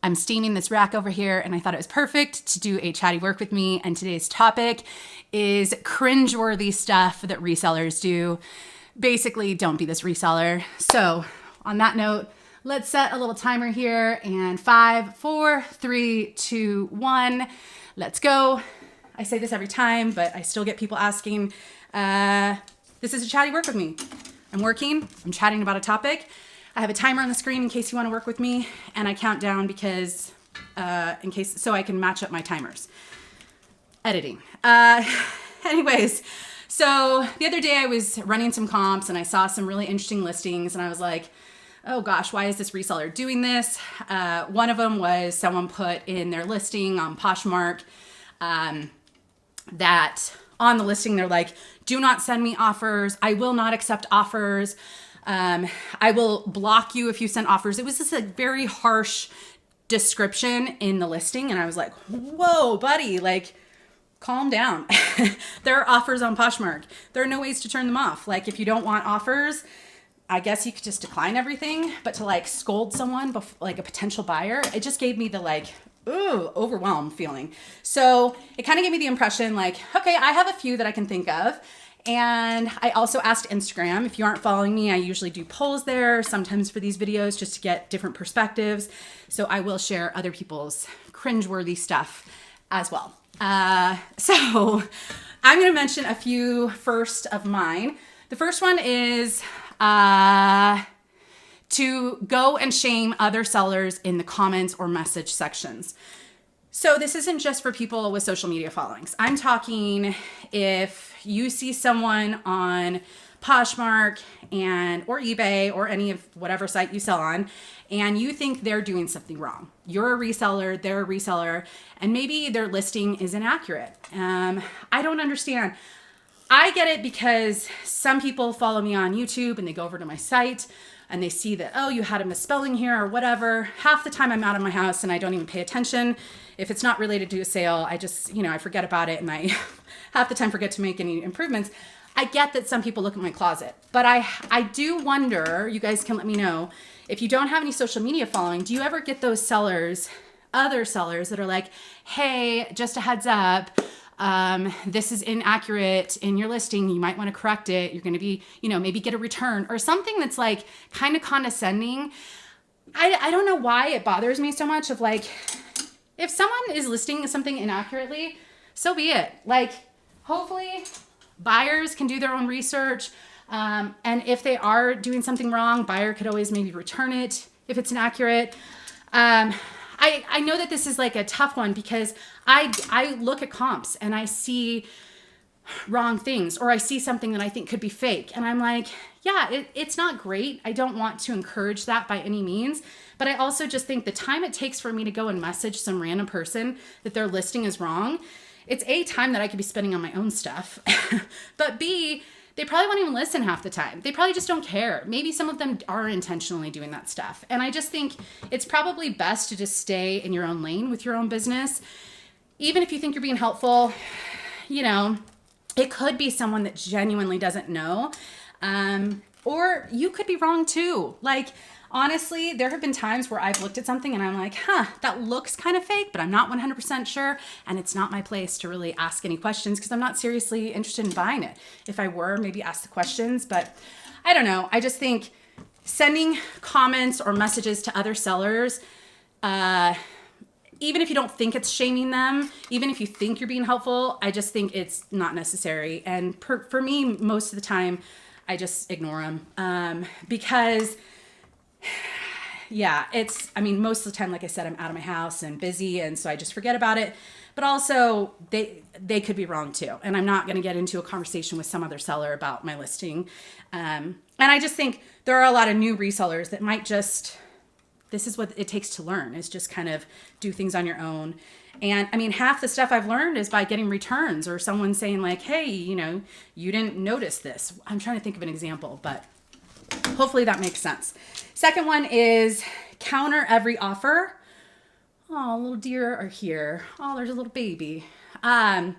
I'm steaming this rack over here, and I thought it was perfect to do a chatty work with me. And today's topic is cringeworthy stuff that resellers do. Basically, don't be this reseller. So on that note, let's set a little timer here, and 5, 4, 3, 2, 1, let's go. I say this every time, but I still get people asking, this is a chatty work with me. I'm working, I'm chatting about a topic. I have a timer on the screen in case you want to work with me, and I count down because, so I can match up my timers. Editing. Anyways, so the other day I was running some comps and I saw some really interesting listings, and I was like, oh gosh, why is this reseller doing this? One of them was someone put in their listing on Poshmark that on the listing they're like, do not send me offers. I will not accept offers. I will block you if you send offers. It was just a very harsh description in the listing. And I was like, whoa, buddy, like, calm down. There are offers on Poshmark. There are no ways to turn them off. Like, if you don't want offers, I guess you could just decline everything. But to like scold someone, like a potential buyer, it just gave me the like, ooh, overwhelmed feeling. So it kind of gave me the impression like, okay, I have a few that I can think of. And I also asked Instagram. If you aren't following me, I usually do polls there sometimes for these videos just to get different perspectives. So I will share other people's cringeworthy stuff as well. So I'm going to mention a few first of mine. The first one is to go and shame other sellers in the comments or message sections. So this isn't just for people with social media followings. I'm talking if you see someone on Poshmark or eBay or any of whatever site you sell on, and you think they're doing something wrong. You're a reseller, they're a reseller, and maybe their listing is inaccurate. I don't understand. I get it because some people follow me on YouTube and they go over to my site and they see that, oh, you had a misspelling here or whatever. Half the time I'm out of my house and I don't even pay attention. If it's not related to a sale, I just, I forget about it and I half the time forget to make any improvements. I get that some people look at my closet, but I do wonder, you guys can let me know, if you don't have any social media following, do you ever get those sellers, other sellers that are like, hey, just a heads up, this is inaccurate in your listing. You might want to correct it. You're going to be, maybe get a return or something that's like kind of condescending. I don't know why it bothers me so much of like, if someone is listing something inaccurately, so be it. Like, hopefully buyers can do their own research. And if they are doing something wrong, buyer could always maybe return it if it's inaccurate. I know that this is like a tough one because I look at comps and I see wrong things, or I see something that I think could be fake. And I'm like, yeah, it's not great. I don't want to encourage that by any means. But I also just think the time it takes for me to go and message some random person that their listing is wrong, it's A, time that I could be spending on my own stuff, but B, they probably won't even listen half the time. They probably just don't care. Maybe some of them are intentionally doing that stuff. And I just think it's probably best to just stay in your own lane with your own business. Even if you think you're being helpful, it could be someone that genuinely doesn't know. Or you could be wrong too. Like, honestly, there have been times where I've looked at something and I'm like, that looks kind of fake, but I'm not 100% sure. And it's not my place to really ask any questions because I'm not seriously interested in buying it. If I were, maybe ask the questions, but I don't know. I just think sending comments or messages to other sellers, even if you don't think it's shaming them, even if you think you're being helpful, I just think it's not necessary. And for me, most of the time, I just ignore them because most of the time, like I said, I'm out of my house and busy. And so I just forget about it. But also they could be wrong too. And I'm not going to get into a conversation with some other seller about my listing. And I just think there are a lot of new resellers that might just, this is what it takes to learn, is just kind of do things on your own. And half the stuff I've learned is by getting returns or someone saying like, hey, you didn't notice this. I'm trying to think of an example, but hopefully that makes sense. Second one is counter every offer. Oh, little deer are here. Oh, there's a little baby. Counter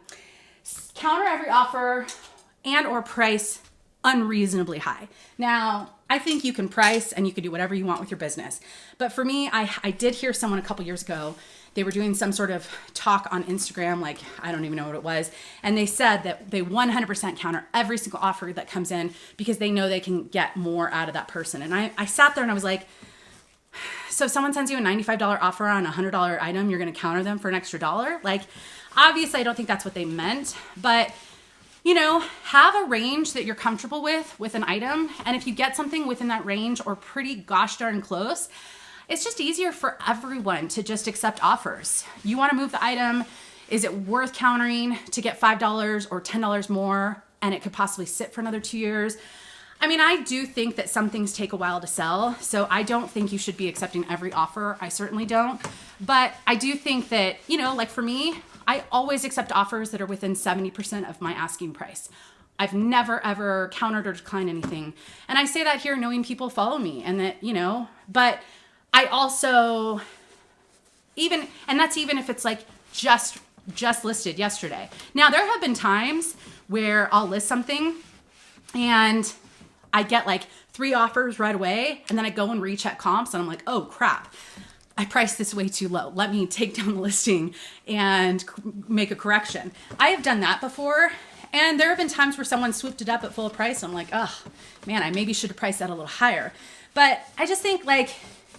every offer and or price unreasonably high. Now, I think you can price and you can do whatever you want with your business. But for me, I did hear someone a couple years ago, they were doing some sort of talk on Instagram, like I don't even know what it was. And they said that they 100% counter every single offer that comes in because they know they can get more out of that person. And I sat there and I was like, so if someone sends you a $95 offer on a $100 item, you're going to counter them for an extra dollar? Like, obviously I don't think that's what they meant, but you know, have a range that you're comfortable with an item. And if you get something within that range or pretty gosh darn close, it's just easier for everyone to just accept offers. You want to move the item. Is it worth countering to get $5 or $10 more? And it could possibly sit for another 2 years. I mean, I do think that some things take a while to sell. So I don't think you should be accepting every offer. I certainly don't. But I do think that, you know, like for me, I always accept offers that are within 70% of my asking price. I've never, ever countered or declined anything. And I say that here knowing people follow me and that, you know, but I also, and that's even if it's like just listed yesterday. Now, there have been times where I'll list something and I get like 3 offers right away. And then I go and recheck comps and I'm like, oh crap, I priced this way too low. Let me take down the listing and make a correction. I have done that before. And there have been times where someone swooped it up at full price. I'm like, oh man, I maybe should have priced that a little higher. But I just think like,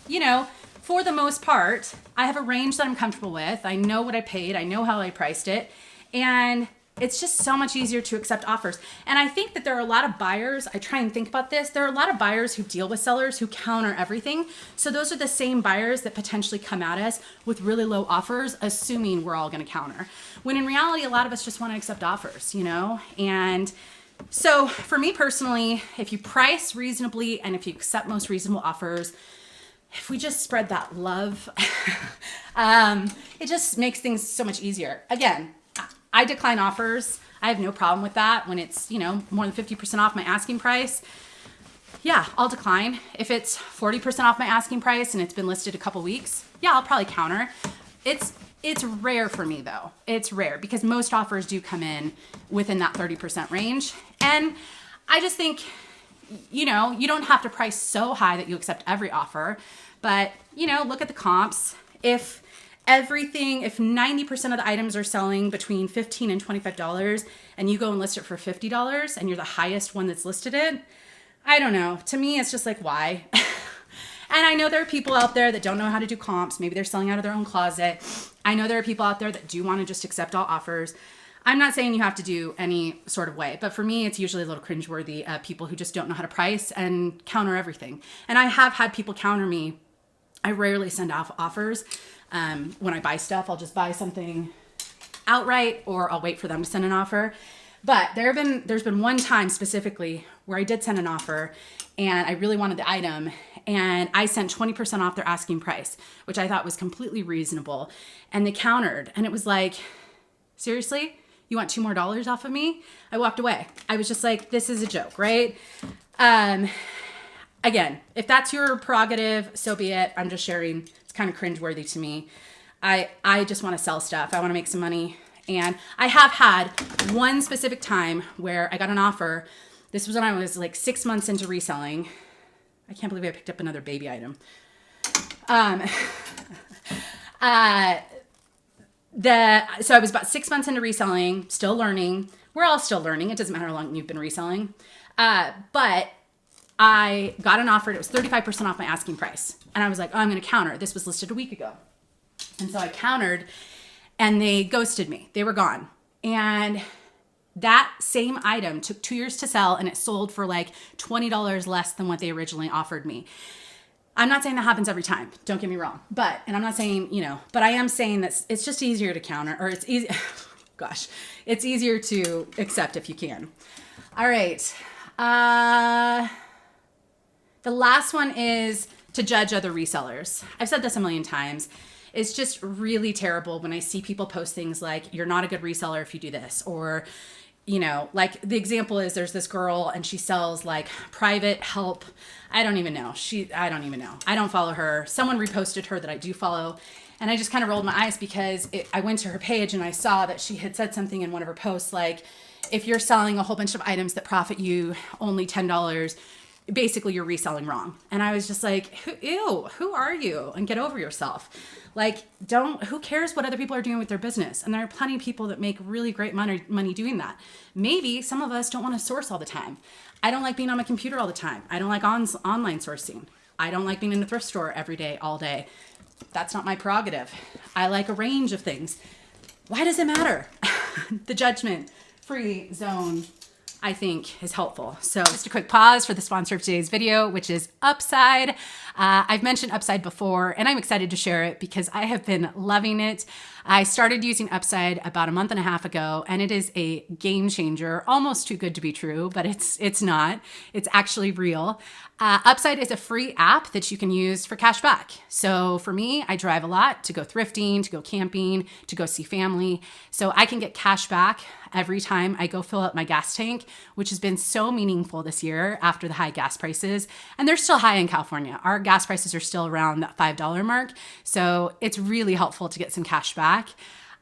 you know, for the most part, I have a range that I'm comfortable with. I know what I paid. I know how I priced it. And it's just so much easier to accept offers. And I think that there are a lot of buyers, I try and think about this, there are a lot of buyers who deal with sellers who counter everything. So those are the same buyers that potentially come at us with really low offers, assuming we're all gonna counter. When in reality, a lot of us just wanna accept offers, you know? And so for me personally, if you price reasonably and if you accept most reasonable offers, if we just spread that love, it just makes things so much easier. Again, I decline offers. I have no problem with that when it's, you know, more than 50% off my asking price. Yeah, I'll decline. If it's 40% off my asking price and it's been listed a couple weeks, yeah, I'll probably counter. It's rare for me though. It's rare because most offers do come in within that 30% range. And I just think, you know, you don't have to price so high that you accept every offer, but you know, look at the comps. If 90% of the items are selling between $15 and $25 and you go and list it for $50 and you're the highest one that's listed it, I don't know. To me, it's just like, why? And I know there are people out there that don't know how to do comps. Maybe they're selling out of their own closet. I know there are people out there that do want to just accept all offers. I'm not saying you have to do any sort of way, but for me, it's usually a little cringeworthy, people who just don't know how to price and counter everything. And I have had people counter me. I rarely send off offers. When I buy stuff, I'll just buy something outright or I'll wait for them to send an offer. But there's been one time specifically where I did send an offer and I really wanted the item and I sent 20% off their asking price, which I thought was completely reasonable. And they countered and it was like, seriously? You want $2 more off of me? I walked away. I was just like, this is a joke, right? Again, if that's your prerogative, so be it. I'm just sharing. It's kind of cringeworthy to me. I just want to sell stuff. I want to make some money. And I have had one specific time where I got an offer. This was when I was like 6 months into reselling. I can't believe I picked up another baby item. So I was about 6 months into reselling, still learning. We're all still learning. It doesn't matter how long you've been reselling. But I got an offer. It was 35% off my asking price. And I was like, oh, I'm going to counter. This was listed a week ago. And so I countered and they ghosted me. They were gone. And that same item took 2 years to sell and it sold for like $20 less than what they originally offered me. I'm not saying that happens every time. Don't get me wrong. And I'm not saying, you know, but I am saying that it's just easier to counter, or it's easy. Gosh, it's easier to accept if you can. All right. The last one is to judge other resellers. I've said this a million times. It's just really terrible when I see people post things like, you're not a good reseller if you do this, or, you know, like the example is there's this girl and she sells like private help. I don't even know. I don't follow her. Someone reposted her that I do follow. And I just kind of rolled my eyes because I went to her page and I saw that she had said something in one of her posts like, if you're selling a whole bunch of items that profit you only $10, basically you're reselling wrong. And I was just like, ew, who are you? And get over yourself. Like, who cares what other people are doing with their business? And there are plenty of people that make really great money doing that. Maybe some of us don't want to source all the time. I don't like being on my computer all the time. I don't like online sourcing. I don't like being in a thrift store every day, all day. That's not my prerogative. I like a range of things. Why does it matter? The judgment-free zone, I think, is helpful. So just a quick pause for the sponsor of today's video, which is Upside. I've mentioned Upside before, and I'm excited to share it because I have been loving it. I started using Upside about a month and a half ago, and it is a game changer, almost too good to be true, but it's not. It's actually real. Upside is a free app that you can use for cash back. So for me, I drive a lot to go thrifting, to go camping, to go see family. So I can get cash back every time I go fill up my gas tank, which has been so meaningful this year after the high gas prices. And they're still high in California. Our gas prices are still around that $5 mark. So it's really helpful to get some cash back.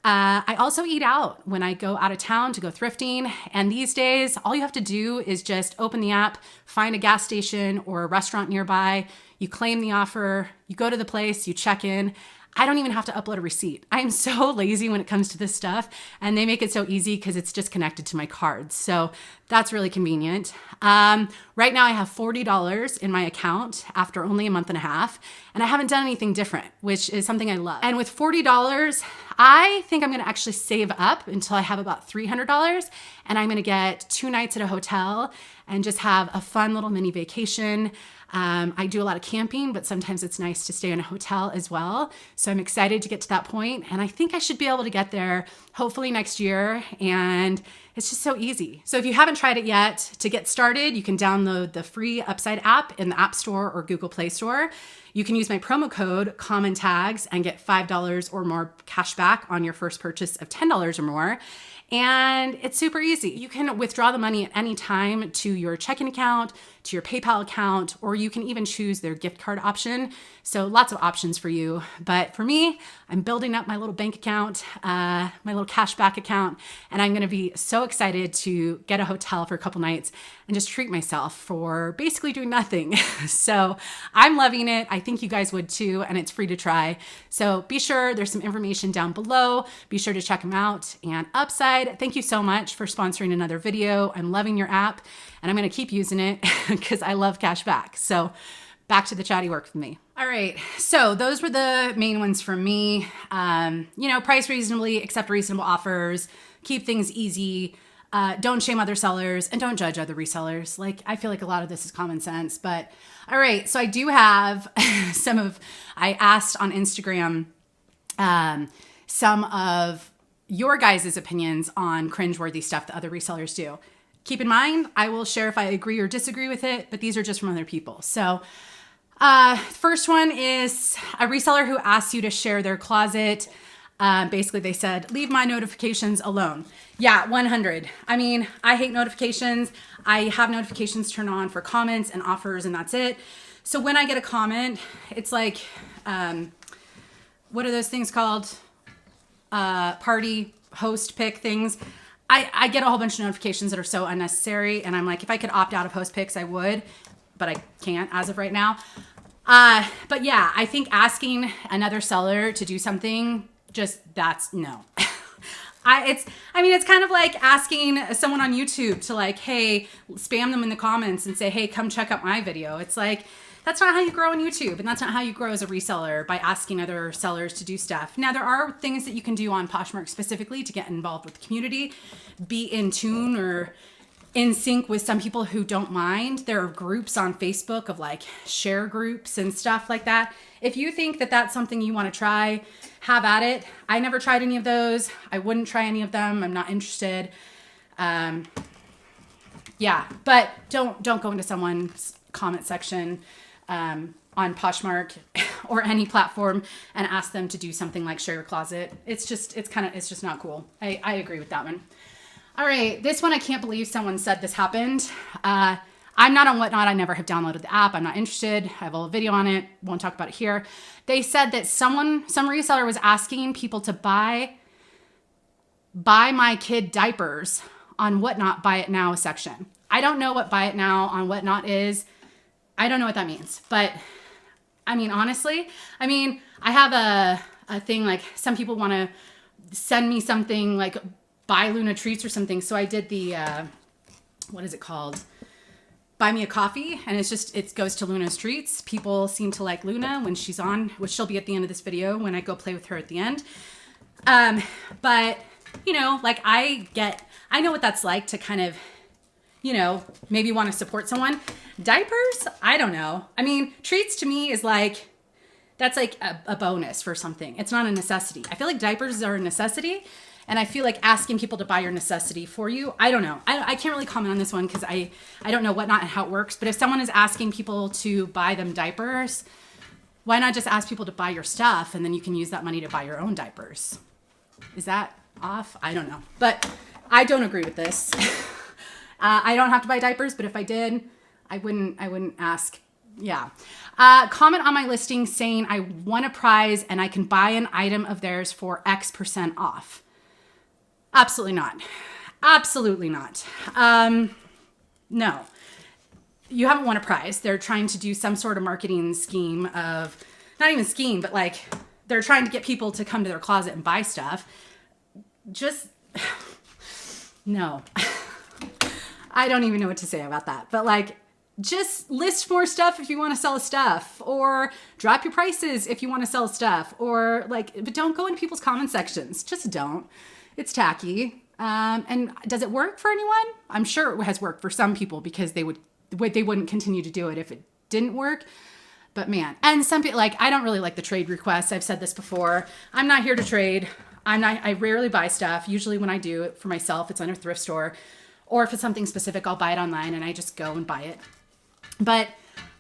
I also eat out when I go out of town to go thrifting. And these days, all you have to do is just open the app, find a gas station or a restaurant nearby. You claim the offer, you go to the place, you check in. I don't even have to upload a receipt. I am so lazy when it comes to this stuff, and they make it so easy because it's just connected to my cards. So that's really convenient. Right now I have $40 in my account after only a month and a half, and I haven't done anything different, which is something I love. And with $40, I think I'm gonna actually save up until I have about $300, and I'm gonna get 2 nights at a hotel and just have a fun little mini vacation. I do a lot of camping, but sometimes it's nice to stay in a hotel as well. So I'm excited to get to that point, and I think I should be able to get there hopefully next year. And it's just so easy. So if you haven't tried it yet, to get started, you can download the free Upside app in the App Store or Google Play Store. You can use my promo code COMMONTAGS and get $5 or more cash back on your first purchase of $10 or more. And it's super easy. You can withdraw the money at any time to your checking account, to your PayPal account, or you can even choose their gift card option. So lots of options for you. But for me, I'm building up my little bank account, my little cashback account, and I'm gonna be so excited to get a hotel for a couple nights and just treat myself for basically doing nothing. So I'm loving it. I think you guys would too, and it's free to try. So be sure, there's some information down below. Be sure to check them out. And Upside, thank you so much for sponsoring another video. I'm loving your app, and I'm gonna keep using it because I love cash back. So back to the chatty work for me. All right, so those were the main ones for me. Price reasonably, accept reasonable offers, keep things easy, don't shame other sellers, and don't judge other resellers. Like, I feel like a lot of this is common sense, but all right, so I do have I asked on Instagram some of your guys' opinions on cringeworthy stuff that other resellers do. Keep in mind, I will share if I agree or disagree with it, but these are just from other people. So first one is a reseller who asks you to share their closet. Basically they said, leave my notifications alone. Yeah, 100. I mean, I hate notifications. I have notifications turned on for comments and offers, and that's it. So when I get a comment, it's like, what are those things called? Party host pick things. I get a whole bunch of notifications that are so unnecessary, and I'm like, if I could opt out of host picks, I would, but I can't as of right now. But yeah, I think asking another seller to do something, that's no. It's kind of like asking someone on YouTube to like, hey, spam them in the comments and say, hey, come check out my video. It's like, that's not how you grow on YouTube, and that's not how you grow as a reseller, by asking other sellers to do stuff. Now, there are things that you can do on Poshmark specifically to get involved with the community, be in tune or in sync with some people who don't mind. There are groups on Facebook of like share groups and stuff like that. If you think that that's something you want to try, have at it. I never tried any of those. I wouldn't try any of them. I'm not interested. Yeah, but don't go into someone's comment section on Poshmark or any platform and ask them to do something like share your closet. It's just not cool. I agree with that one. All right, this one, I can't believe someone said this happened. I'm not on Whatnot. I never have downloaded the app. I'm not interested. I have a little video on it. Won't talk about it here. They said that some reseller was asking people to buy my kid diapers on Whatnot buy it now section. I don't know what buy it now on Whatnot is. I don't know what that means, but I mean, honestly, I have a thing like some people want to send me something like buy Luna treats or something. So I did the, what is it called? Buy me a coffee. And it goes to Luna's treats. People seem to like Luna when she's on, which she'll be at the end of this video when I go play with her at the end. But you know, like I know what that's like to kind of, you know, maybe want to support someone. Diapers, I don't know. I mean, treats to me is like, that's like a bonus for something. It's not a necessity. I feel like diapers are a necessity. And I feel like asking people to buy your necessity for you, I don't know. I can't really comment on this one because I don't know Whatnot and how it works. But if someone is asking people to buy them diapers, why not just ask people to buy your stuff and then you can use that money to buy your own diapers? Is that off? I don't know. But I don't agree with this. I don't have to buy diapers, but if I did, I wouldn't ask. Yeah. Comment on my listing saying I won a prize and I can buy an item of theirs for X% off. Absolutely not. Absolutely not. No. You haven't won a prize. They're trying to do some sort of marketing scheme of, not even scheme, but like they're trying to get people to come to their closet and buy stuff. Just, no. I don't even know what to say about that. But like, just list more stuff if you want to sell stuff, or drop your prices if you want to sell stuff, or like, but don't go into people's comment sections. Just don't. It's tacky. And does it work for anyone? I'm sure it has worked for some people because they wouldn't continue to do it if it didn't work. But man, and some people, like, I don't really like the trade requests. I've said this before. I'm not here to trade. I rarely buy stuff. Usually when I do it for myself, it's on a thrift store, or if it's something specific, I'll buy it online and I just go and buy it. But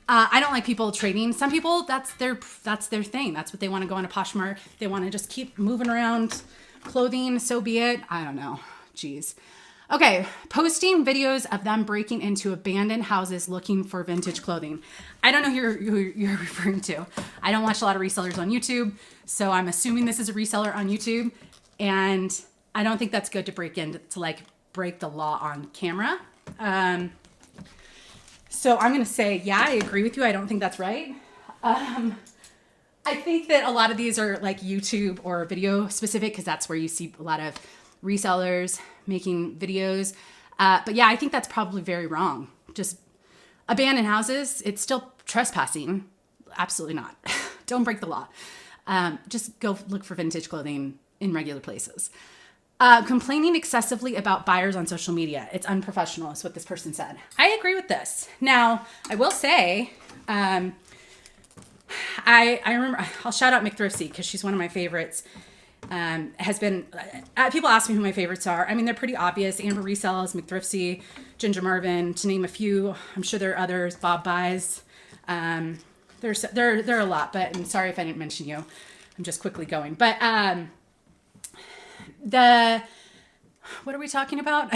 I don't like people trading. Some people, that's their thing. That's what they want to go on a Poshmark. They want to just keep moving around clothing. So be it. I don't know. Jeez. Okay. Posting videos of them breaking into abandoned houses looking for vintage clothing. I don't know who you're referring to. I don't watch a lot of resellers on YouTube. So I'm assuming this is a reseller on YouTube. And I don't think that's good to break the law on camera. So I'm going to say, yeah, I agree with you. I don't think that's right. I think that a lot of these are like YouTube or video specific because that's where you see a lot of resellers making videos. But yeah, I think that's probably very wrong. Just abandoned houses, it's still trespassing. Absolutely not. Don't break the law. Just go look for vintage clothing in regular places. Complaining excessively about buyers on social media. It's unprofessional, is what this person said. I agree with this. Now, I will say, I remember, I'll shout out McThriftsy because she's one of my favorites. Has been, people ask me who my favorites are. I mean, they're pretty obvious. Amber Resells, McThriftsy, Ginger Marvin, to name a few. I'm sure there are others. Bob Buys. There are a lot, but I'm sorry if I didn't mention you. I'm just quickly going. But what are we talking about?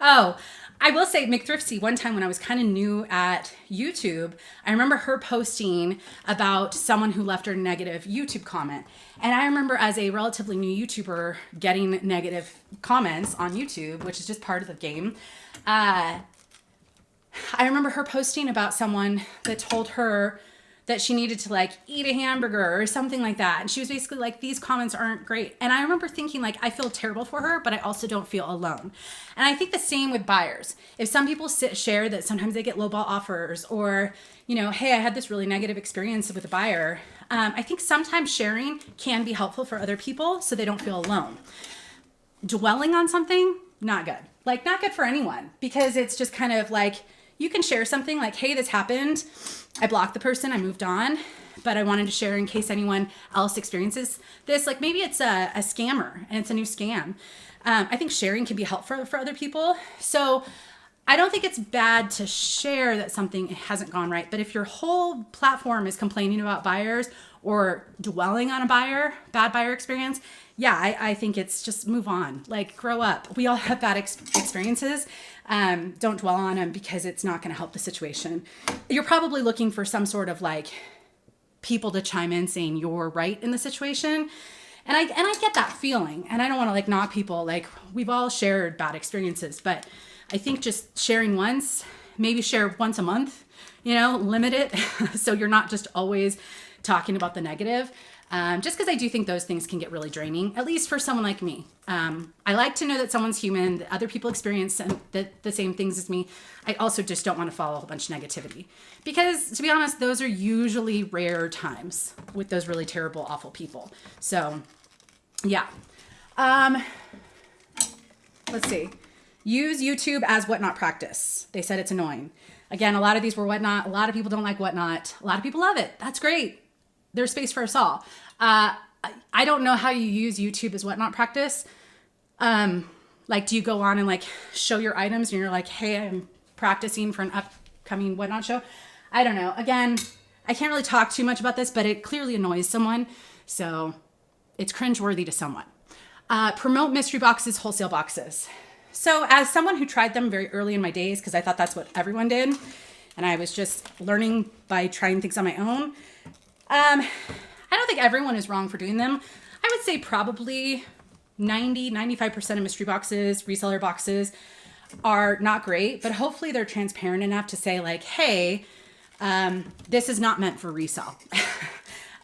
Oh, I will say McThriftsy, one time when I was kind of new at YouTube, I remember her posting about someone who left her a negative YouTube comment. And I remember as a relatively new YouTuber getting negative comments on YouTube, which is just part of the game. I remember her posting about someone that told her that she needed to like eat a hamburger or something like that. And she was basically like, these comments aren't great. And I remember thinking like, I feel terrible for her, but I also don't feel alone. And I think the same with buyers. If some people share that sometimes they get lowball offers, or, you know, hey, I had this really negative experience with a buyer. I think sometimes sharing can be helpful for other people so they don't feel alone. Dwelling on something, not good. Like not good for anyone, because it's just kind of like, you can share something like, hey, this happened. I blocked the person, I moved on, but I wanted to share in case anyone else experiences this. Like maybe it's a scammer and it's a new scam. I think sharing can be helpful for other people. So I don't think it's bad to share that something hasn't gone right. But if your whole platform is complaining about buyers or dwelling on a bad buyer experience, yeah, I think it's just move on. Like grow up. We all have bad experiences. Don't dwell on them because it's not going to help the situation. You're probably looking for some sort of like people to chime in saying you're right in the situation. I get that feeling, and I don't want to like knock people. Like, we've all shared bad experiences, but I think just sharing once, maybe share once a month, limit it so you're not just always talking about the negative. Just because I do think those things can get really draining, at least for someone like me. I like to know that someone's human, that other people experience the same things as me. I also just don't want to follow a bunch of negativity, because to be honest, those are usually rare times with those really terrible, awful people. So yeah. Let's see. Use YouTube as Whatnot practice. They said it's annoying. Again, a lot of these were Whatnot. A lot of people don't like Whatnot. A lot of people love it. That's great. There's space for us all. I don't know how you use YouTube as Whatnot practice. Like, do you go on and like show your items and you're like, hey, I'm practicing for an upcoming Whatnot show? I don't know. Again, I can't really talk too much about this, but it clearly annoys someone. So it's cringeworthy to someone. Promote mystery boxes, wholesale boxes. So as someone who tried them very early in my days, because I thought that's what everyone did, and I was just learning by trying things on my own, I don't think everyone is wrong for doing them. I would say probably 95% of mystery boxes, reseller boxes are not great, but hopefully they're transparent enough to say like, hey, this is not meant for resale.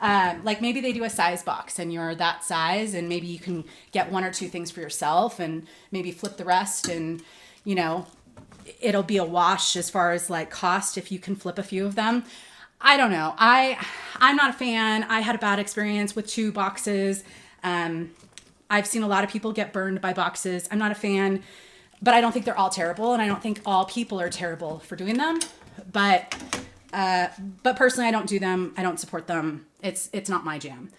Like maybe they do a size box and you're that size, and maybe you can get one or two things for yourself and maybe flip the rest, and it'll be a wash as far as like cost if you can flip a few of them. I don't know. I'm not a fan. I had a bad experience with 2 boxes. I've seen a lot of people get burned by boxes. I'm not a fan, but I don't think they're all terrible, and I don't think all people are terrible for doing them. But personally, I don't do them. I don't support them. It's not my jam.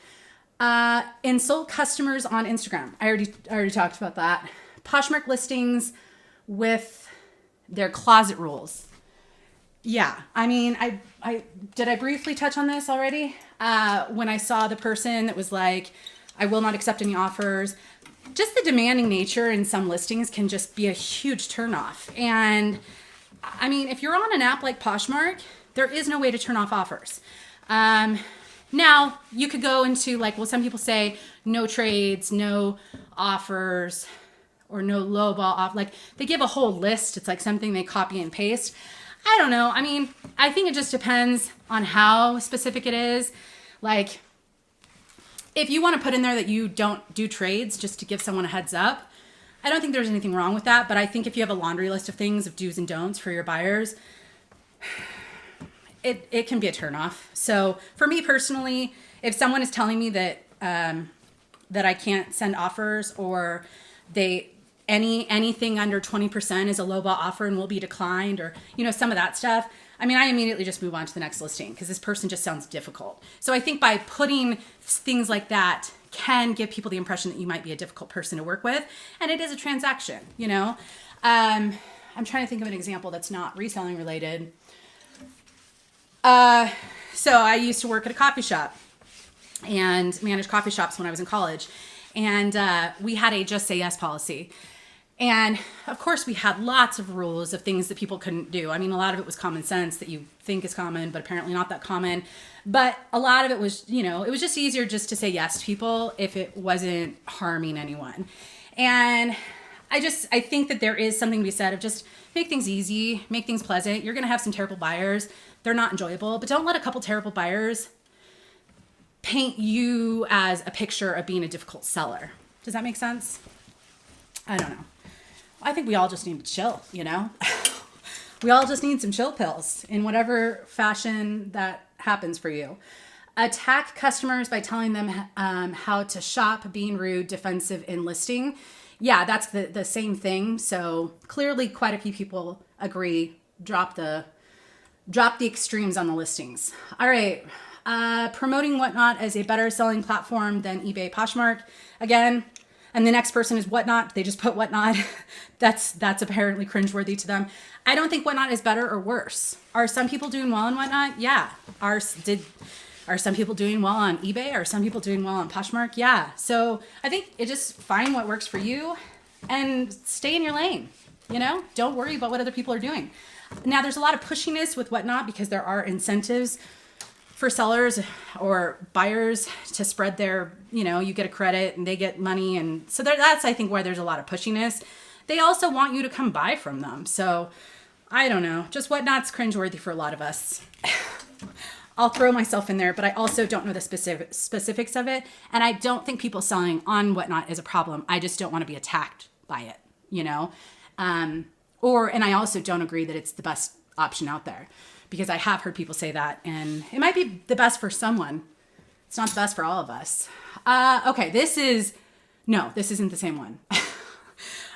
Insult customers on Instagram. I already talked about that. Poshmark listings with their closet rules. Yeah, I mean, I did I briefly touch on this already? When I saw the person that was like, I will not accept any offers. Just the demanding nature in some listings can just be a huge turnoff. And I mean, if you're on an app like Poshmark, there is no way to turn off offers. Now, you could go into like, well, some people say no trades, no offers, or no lowball off. Like, they give a whole list. It's like something they copy and paste. I don't know. I mean, I think it just depends on how specific it is. Like, if you want to put in there that you don't do trades just to give someone a heads up, I don't think there's anything wrong with that. But I think if you have a laundry list of things, of do's and don'ts for your buyers, it can be a turnoff. So for me personally, if someone is telling me that that I can't send offers, or anything under 20% is a lowball offer and will be declined, or some of that stuff, I mean, I immediately just move on to the next listing, because this person just sounds difficult. So I think by putting things like that can give people the impression that you might be a difficult person to work with, and it is a transaction. I'm trying to think of an example that's not reselling related. So I used to work at a coffee shop and manage coffee shops when I was in college. And we had a just say yes policy. And of course we had lots of rules of things that people couldn't do. I mean, a lot of it was common sense that you think is common, but apparently not that common. But a lot of it was, it was just easier just to say yes to people if it wasn't harming anyone. And I think that there is something to be said of just make things easy, make things pleasant. You're going to have some terrible buyers. They're not enjoyable, but don't let a couple terrible buyers paint you as a picture of being a difficult seller. Does that make sense? I don't know. I think we all just need to chill, We all just need some chill pills in whatever fashion that happens for you. Attack customers by telling them how to shop, being rude, defensive in listing. Yeah, that's the same thing. So clearly quite a few people agree. Drop the extremes on the listings. All right. Promoting Whatnot as a better selling platform than eBay, Poshmark. Again, and the next person is Whatnot. They just put Whatnot. That's apparently cringeworthy to them. I don't think Whatnot is better or worse. Are some people doing well on Whatnot? Yeah. Are some people doing well on eBay? Are some people doing well on Poshmark? Yeah. So I think it just find what works for you and stay in your lane. Don't worry about what other people are doing. Now, there's a lot of pushiness with Whatnot because there are incentives for sellers or buyers to spread their, you get a credit and they get money. And so that's, I think, why there's a lot of pushiness. They also want you to come buy from them. So I don't know, just Whatnot's cringeworthy for a lot of us. I'll throw myself in there, but I also don't know the specifics of it. And I don't think people selling on Whatnot is a problem. I just don't want to be attacked by it, and I also don't agree that it's the best option out there, because I have heard people say that, and it might be the best for someone. It's not the best for all of us. Okay, this isn't the same one.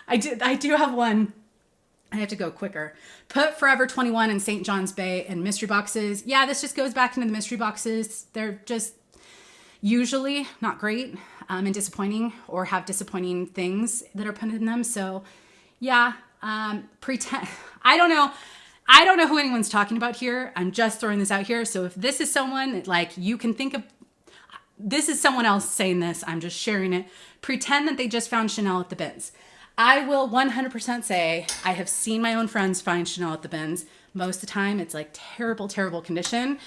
I do have one. I have to go quicker. Put Forever 21 and St. John's Bay in mystery boxes. Yeah, this just goes back into the mystery boxes. They're just usually not great and disappointing, or have disappointing things that are put in them. So yeah, pretend. I don't know who anyone's talking about here. I'm just throwing this out here. So if this is someone that, like, you can think of, this is someone else saying this, I'm just sharing it. Pretend that they just found Chanel at the bins. I will 100% say I have seen my own friends find Chanel at the bins. Most of the time, it's like terrible, terrible condition.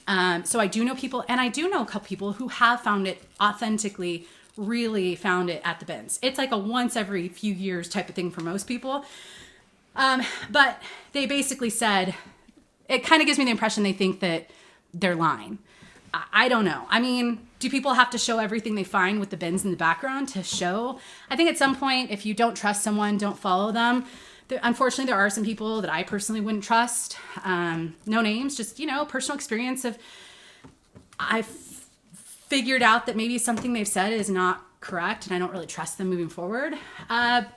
So I do know people, and I do know a couple people who have found it authentically, really found it at the bins. It's like a once every few years type of thing for most people. But they basically said, it kind of gives me the impression they think that they're lying. I don't know. I mean, do people have to show everything they find with the bins in the background to show? I think at some point, if you don't trust someone, don't follow them. Unfortunately, there are some people that I personally wouldn't trust. No names, just, personal experience of, I've figured out that maybe something they've said is not correct, and I don't really trust them moving forward.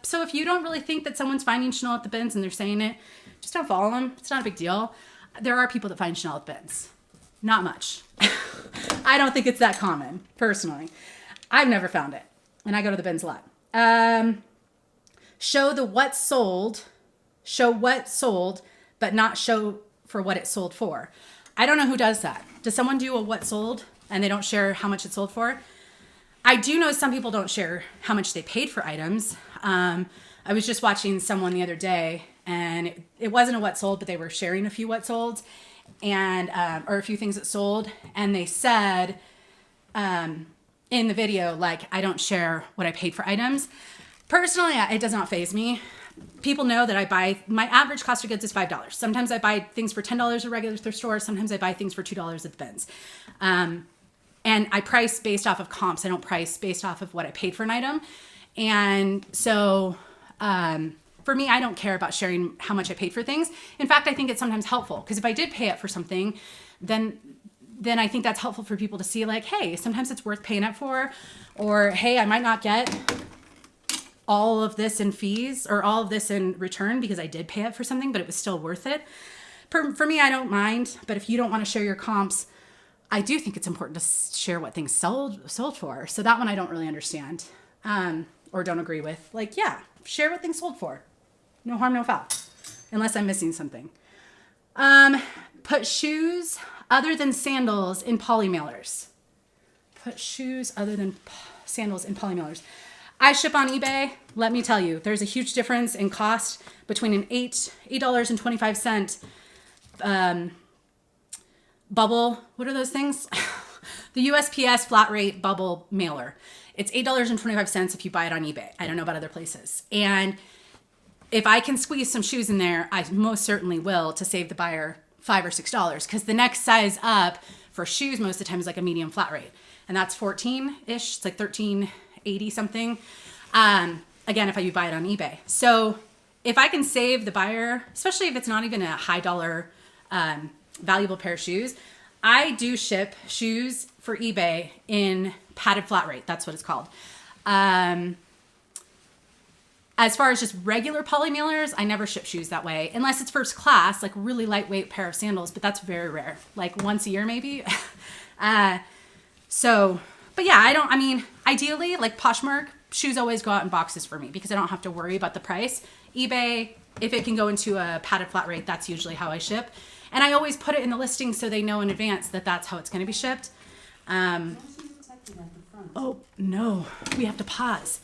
So if you don't really think that someone's finding Chanel at the bins and they're saying it, just don't follow them. It's not a big deal. There are people that find Chanel at bins. Not much. I don't think it's that common, personally. I've never found it, and I go to the bins a lot. Show what sold, but not show for what it sold for. I don't know who does that. Does someone do a what sold and they don't share how much it sold for? I do know some people don't share how much they paid for items. I was just watching someone the other day, and it wasn't a what sold, but they were sharing a few what solds, and or a few things that sold, and they said in the video, like, I don't share what I paid for items. Personally, it does not faze me. People know that my average cost of goods is $5. Sometimes I buy things for $10 at a regular thrift store. Sometimes I buy things for $2 at the bins. And I price based off of comps. I don't price based off of what I paid for an item. And so for me, I don't care about sharing how much I paid for things. In fact, I think it's sometimes helpful, because if I did pay it for something, then I think that's helpful for people to see, like, hey, sometimes it's worth paying it for, or hey, I might not get all of this in fees or all of this in return because I did pay it for something, but it was still worth it. For me, I don't mind, but if you don't want to share your comps, I do think it's important to share what things sold for. So that one I don't really understand or don't agree with. Like, yeah, share what things sold for. No harm, no foul, unless I'm missing something. Put shoes other than sandals in poly mailers. Put shoes other than sandals in poly mailers. I ship on eBay. Let me tell you, there's a huge difference in cost between an $8.25 bubble. What are those things? The USPS flat rate bubble mailer. It's $8.25 if you buy it on eBay. I don't know about other places. And if I can squeeze some shoes in there, I most certainly will, to save the buyer $5 or $6, because the next size up for shoes most of the time is like a medium flat rate. And that's 14-ish. It's like 13.80 something. Again, if you buy it on eBay. So if I can save the buyer, especially if it's not even a high dollar valuable pair of shoes, I do ship shoes for eBay in padded flat rate. That's what it's called. As far as just regular poly mailers, I never ship shoes that way, unless it's first class, like really lightweight pair of sandals, but that's very rare, like once a year maybe. But yeah, ideally, like Poshmark, shoes always go out in boxes for me because I don't have to worry about the price. eBay, if it can go into a padded flat rate, that's usually how I ship. And I always put it in the listing so they know in advance that that's how it's going to be shipped. Oh, no, we have to pause.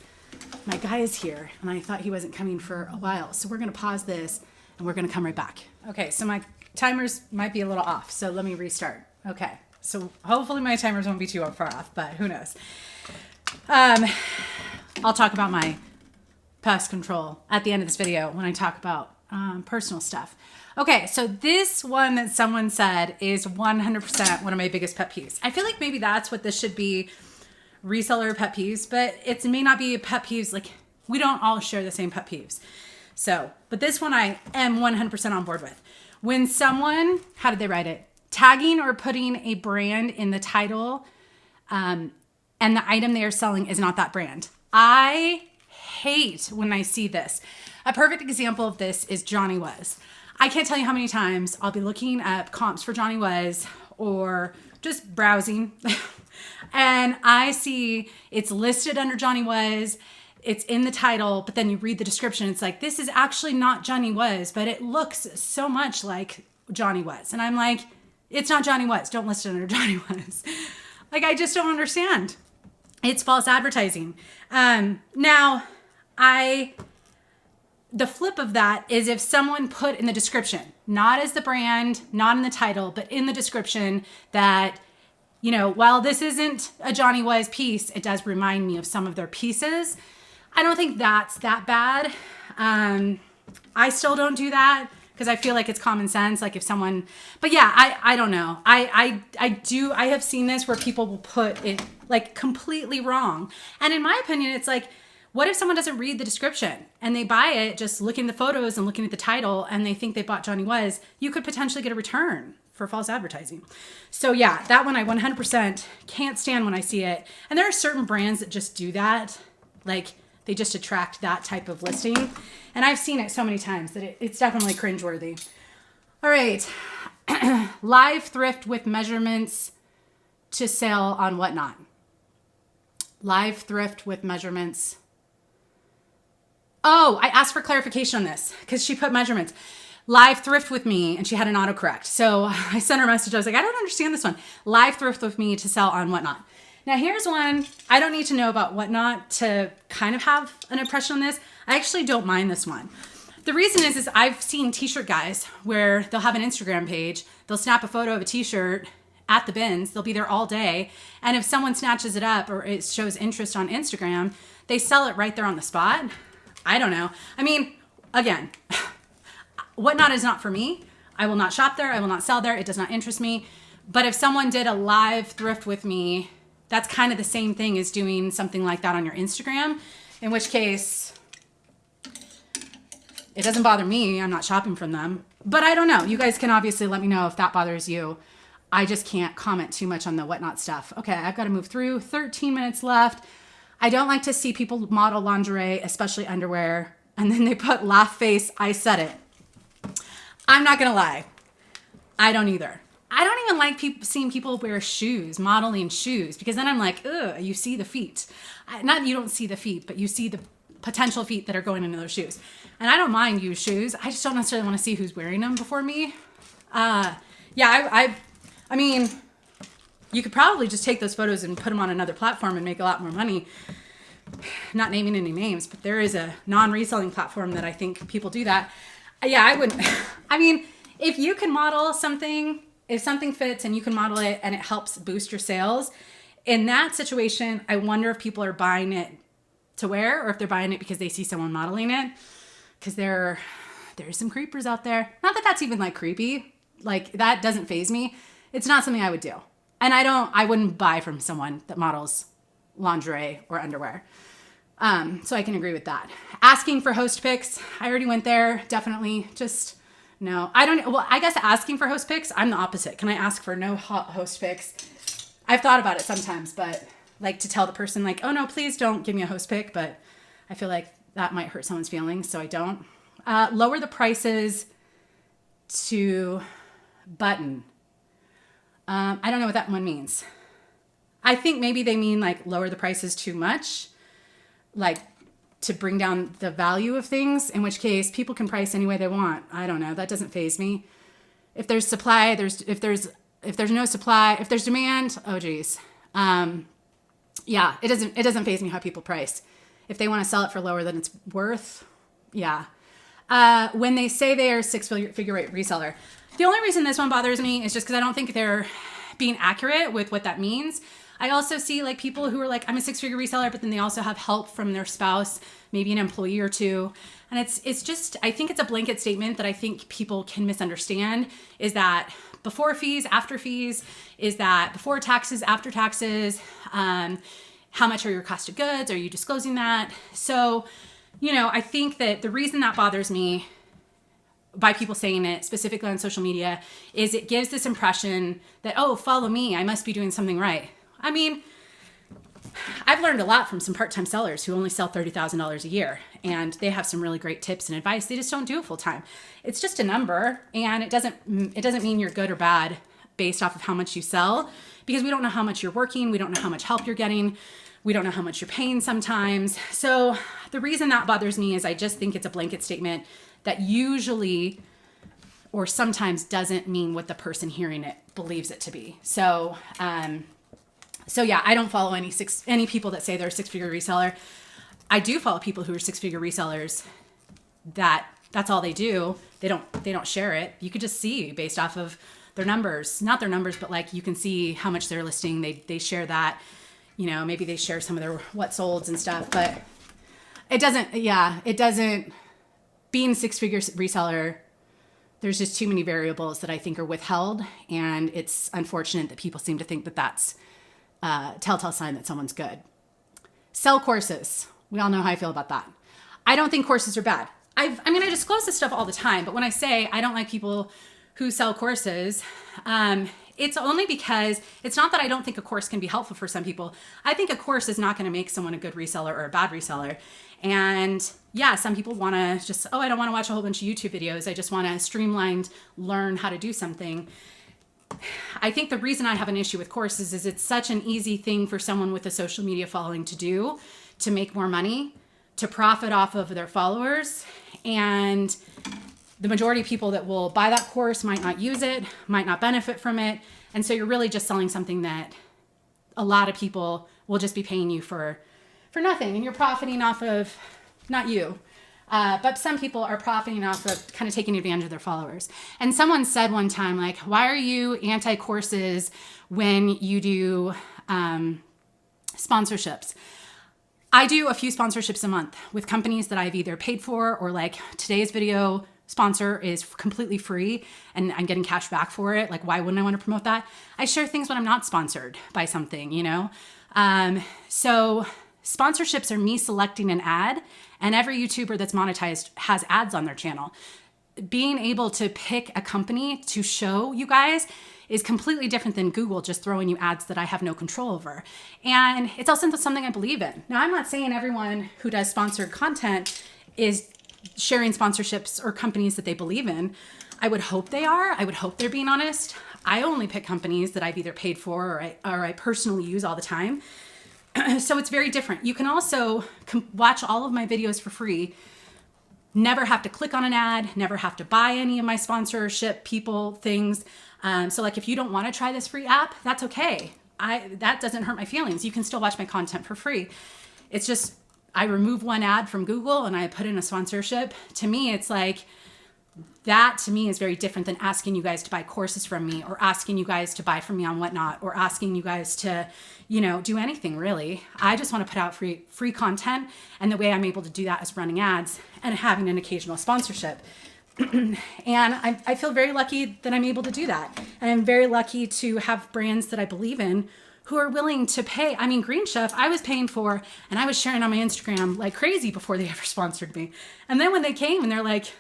My guy is here, and I thought he wasn't coming for a while. So we're going to pause this, and we're going to come right back. Okay, so my timers might be a little off, so let me restart. Okay. So hopefully my timers won't be too far off, but who knows. I'll talk about my pest control at the end of this video when I talk about personal stuff. Okay, so this one that someone said is 100% one of my biggest pet peeves. I feel like maybe that's what this should be, reseller pet peeves, but it may not be pet peeves. Like, we don't all share the same pet peeves. So, but this one I am 100% on board with. When someone, how did they write it? Tagging or putting a brand in the title, and the item they are selling is not that brand. I hate when I see this. A perfect example of this is Johnny Was. I can't tell you how many times I'll be looking up comps for Johnny Was or just browsing and I see it's listed under Johnny Was. It's in the title, but then you read the description. It's like, this is actually not Johnny Was, but it looks so much like Johnny Was. And I'm like, it's not Johnny Was. Don't list it under Johnny Was. Like, I just don't understand. It's false advertising. Now, the flip of that is if someone put in the description, not as the brand, not in the title, but in the description that, you know, while this isn't a Johnny Was piece, it does remind me of some of their pieces. I don't think that's that bad. I still don't do that because I feel like it's common sense. Like if someone, but yeah, I don't know. I have seen this where people will put it like completely wrong. And in my opinion, it's like, what if someone doesn't read the description and they buy it just looking at the photos and looking at the title and they think they bought Johnny Was? You could potentially get a return for false advertising. So yeah, that one I 100% can't stand when I see it. And there are certain brands that just do that. Like they just attract that type of listing. And I've seen it so many times that it's definitely cringeworthy. All right. Live thrift with measurements to sell on whatnot. Live thrift with measurements. Oh, I asked for clarification on this because she put measurements. Live thrift with me, and she had an autocorrect. So I sent her a message. I was like, I don't understand this one. Live thrift with me to sell on whatnot. Now here's one. I don't need to know about whatnot to kind of have an impression on this. I actually don't mind this one. The reason is I've seen t-shirt guys where they'll have an Instagram page. They'll snap a photo of a t-shirt at the bins. They'll be there all day. And if someone snatches it up or it shows interest on Instagram, they sell it right there on the spot. I don't know. I mean, again, whatnot is not for me. I will not shop there. I will not sell there. It does not interest me. But if someone did a live thrift with me, that's kind of the same thing as doing something like that on your Instagram, in which case it doesn't bother me. I'm not shopping from them. But I don't know. You guys can obviously let me know if that bothers you. I just can't comment too much on the whatnot stuff. Okay, I've got to move through. 13 minutes left. I don't like to see people model lingerie, especially underwear, and then they put laugh face, I said it. I'm not going to lie. I don't either. I don't even like seeing people wear shoes, modeling shoes, because then I'm like, ugh, you see the feet. Not you don't see the feet, but you see the potential feet that are going into those shoes. And I don't mind used shoes. I just don't necessarily want to see who's wearing them before me. I mean, you could probably just take those photos and put them on another platform and make a lot more money. Not naming any names, but there is a non-reselling platform that I think people do that. Yeah, I wouldn't. I mean, if you can model something, if something fits and you can model it and it helps boost your sales, in that situation, I wonder if people are buying it to wear or if they're buying it because they see someone modeling it. Because there's some creepers out there. Not that that's even like creepy. Like that doesn't faze me. It's not something I would do. And I wouldn't buy from someone that models lingerie or underwear. So I can agree with that. Asking for host pics. I already went there. Definitely just no. I guess asking for host pics, I'm the opposite. Can I ask for no host pics? I've thought about it sometimes, but like to tell the person like, oh no, please don't give me a host pic. But I feel like that might hurt someone's feelings. So I don't. Lower the prices to button. I don't know what that one means. I think maybe they mean like lower the prices too much, like to bring down the value of things, in which case people can price any way they want. I don't know. That doesn't faze me. If there's supply, if there's no supply, if there's demand, oh geez. Yeah, it doesn't faze me how people price. If they want to sell it for lower than it's worth, yeah. When they say they are 6-figure rate reseller, the only reason this one bothers me is just because I don't think they're being accurate with what that means. I also see like people who are like, I'm a 6-figure reseller, but then they also have help from their spouse, maybe an employee or two. And it's just, I think it's a blanket statement that I think people can misunderstand, is that before fees, after fees, is that before taxes, after taxes, how much are your cost of goods? Are you disclosing that? So, I think that the reason that bothers me by people saying it specifically on social media is it gives this impression that, oh, follow me, I must be doing something right. I mean, I've learned a lot from some part-time sellers who only sell $30,000 a year, and they have some really great tips and advice. They just don't do it full time. It's just a number, and it doesn't mean you're good or bad based off of how much you sell, because we don't know how much you're working. We don't know how much help you're getting. We don't know how much you're paying sometimes. So the reason that bothers me is I just think it's a blanket statement that usually or sometimes doesn't mean what the person hearing it believes it to be. So yeah, I don't follow any people that say they're a 6-figure reseller. I do follow people who are 6-figure resellers that's all they do. They don't share it. You could just see based off of their numbers, not their numbers, but like you can see how much they're listing. They share that, maybe they share some of their what solds and stuff, but it doesn't, being a 6-figure reseller, there's just too many variables that I think are withheld. And it's unfortunate that people seem to think that that's a telltale sign that someone's good. Sell courses. We all know how I feel about that. I don't think courses are bad. I disclose this stuff all the time, but when I say I don't like people who sell courses, it's only because it's not that I don't think a course can be helpful for some people. I think a course is not going to make someone a good reseller or a bad reseller. And yeah, some people want to just, I don't want to watch a whole bunch of YouTube videos. I just want to streamlined learn how to do something. I think the reason I have an issue with courses is it's such an easy thing for someone with a social media following to do, to make more money, to profit off of their followers. And the majority of people that will buy that course might not use it, might not benefit from it. And so you're really just selling something that a lot of people will just be paying you for nothing. And you're profiting off of, not you, but some people are profiting off of kind of taking advantage of their followers. And someone said one time, like, why are you anti-courses when you do sponsorships? I do a few sponsorships a month with companies that I've either paid for, or like today's video sponsor is completely free and I'm getting cash back for it. Like, why wouldn't I want to promote that? I share things when I'm not sponsored by something, So sponsorships are me selecting an ad, and every YouTuber that's monetized has ads on their channel. Being able to pick a company to show you guys is completely different than Google just throwing you ads that I have no control over. And it's also something I believe in. Now, I'm not saying everyone who does sponsored content is sharing sponsorships or companies that they believe in. I would hope they are. I would hope they're being honest. I only pick companies that I've either paid for or I personally use all the time. So it's very different. You can also watch all of my videos for free, never have to click on an ad, never have to buy any of my sponsorship things. So like if you don't want to try this free app, that's okay. That doesn't hurt my feelings. You can still watch my content for free. It's just, I remove one ad from Google and I put in a sponsorship. To me, it's like, that to me is very different than asking you guys to buy courses from me, or asking you guys to buy from me on Whatnot, or asking you guys to, do anything really. I just want to put out free content. And the way I'm able to do that is running ads and having an occasional sponsorship. And I feel very lucky that I'm able to do that. And I'm very lucky to have brands that I believe in who are willing to pay. I mean, Green Chef, I was paying for, and I was sharing on my Instagram like crazy before they ever sponsored me. And then when they came and they're like,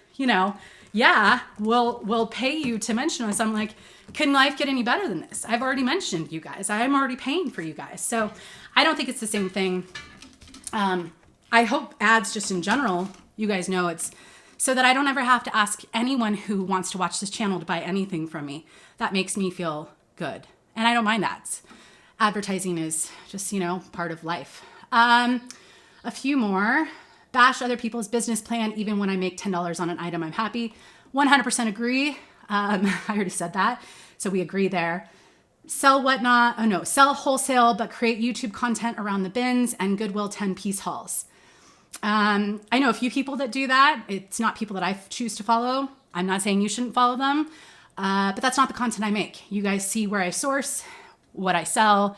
yeah, we'll pay you to mention us. I'm like, can life get any better than this? I've already mentioned you guys. I'm already paying for you guys. So I don't think it's the same thing. I hope ads just in general, you guys know, it's so that I don't ever have to ask anyone who wants to watch this channel to buy anything from me. That makes me feel good. And I don't mind that. Advertising is just, part of life. A few more. Bash other people's business plan. Even when I make $10 on an item, I'm happy. 100% agree. I already said that. So we agree there. Sell Whatnot. Sell wholesale, but create YouTube content around the bins and Goodwill 10-piece hauls. I know a few people that do that. It's not people that I choose to follow. I'm not saying you shouldn't follow them. But that's not the content I make. You guys see where I source, what I sell.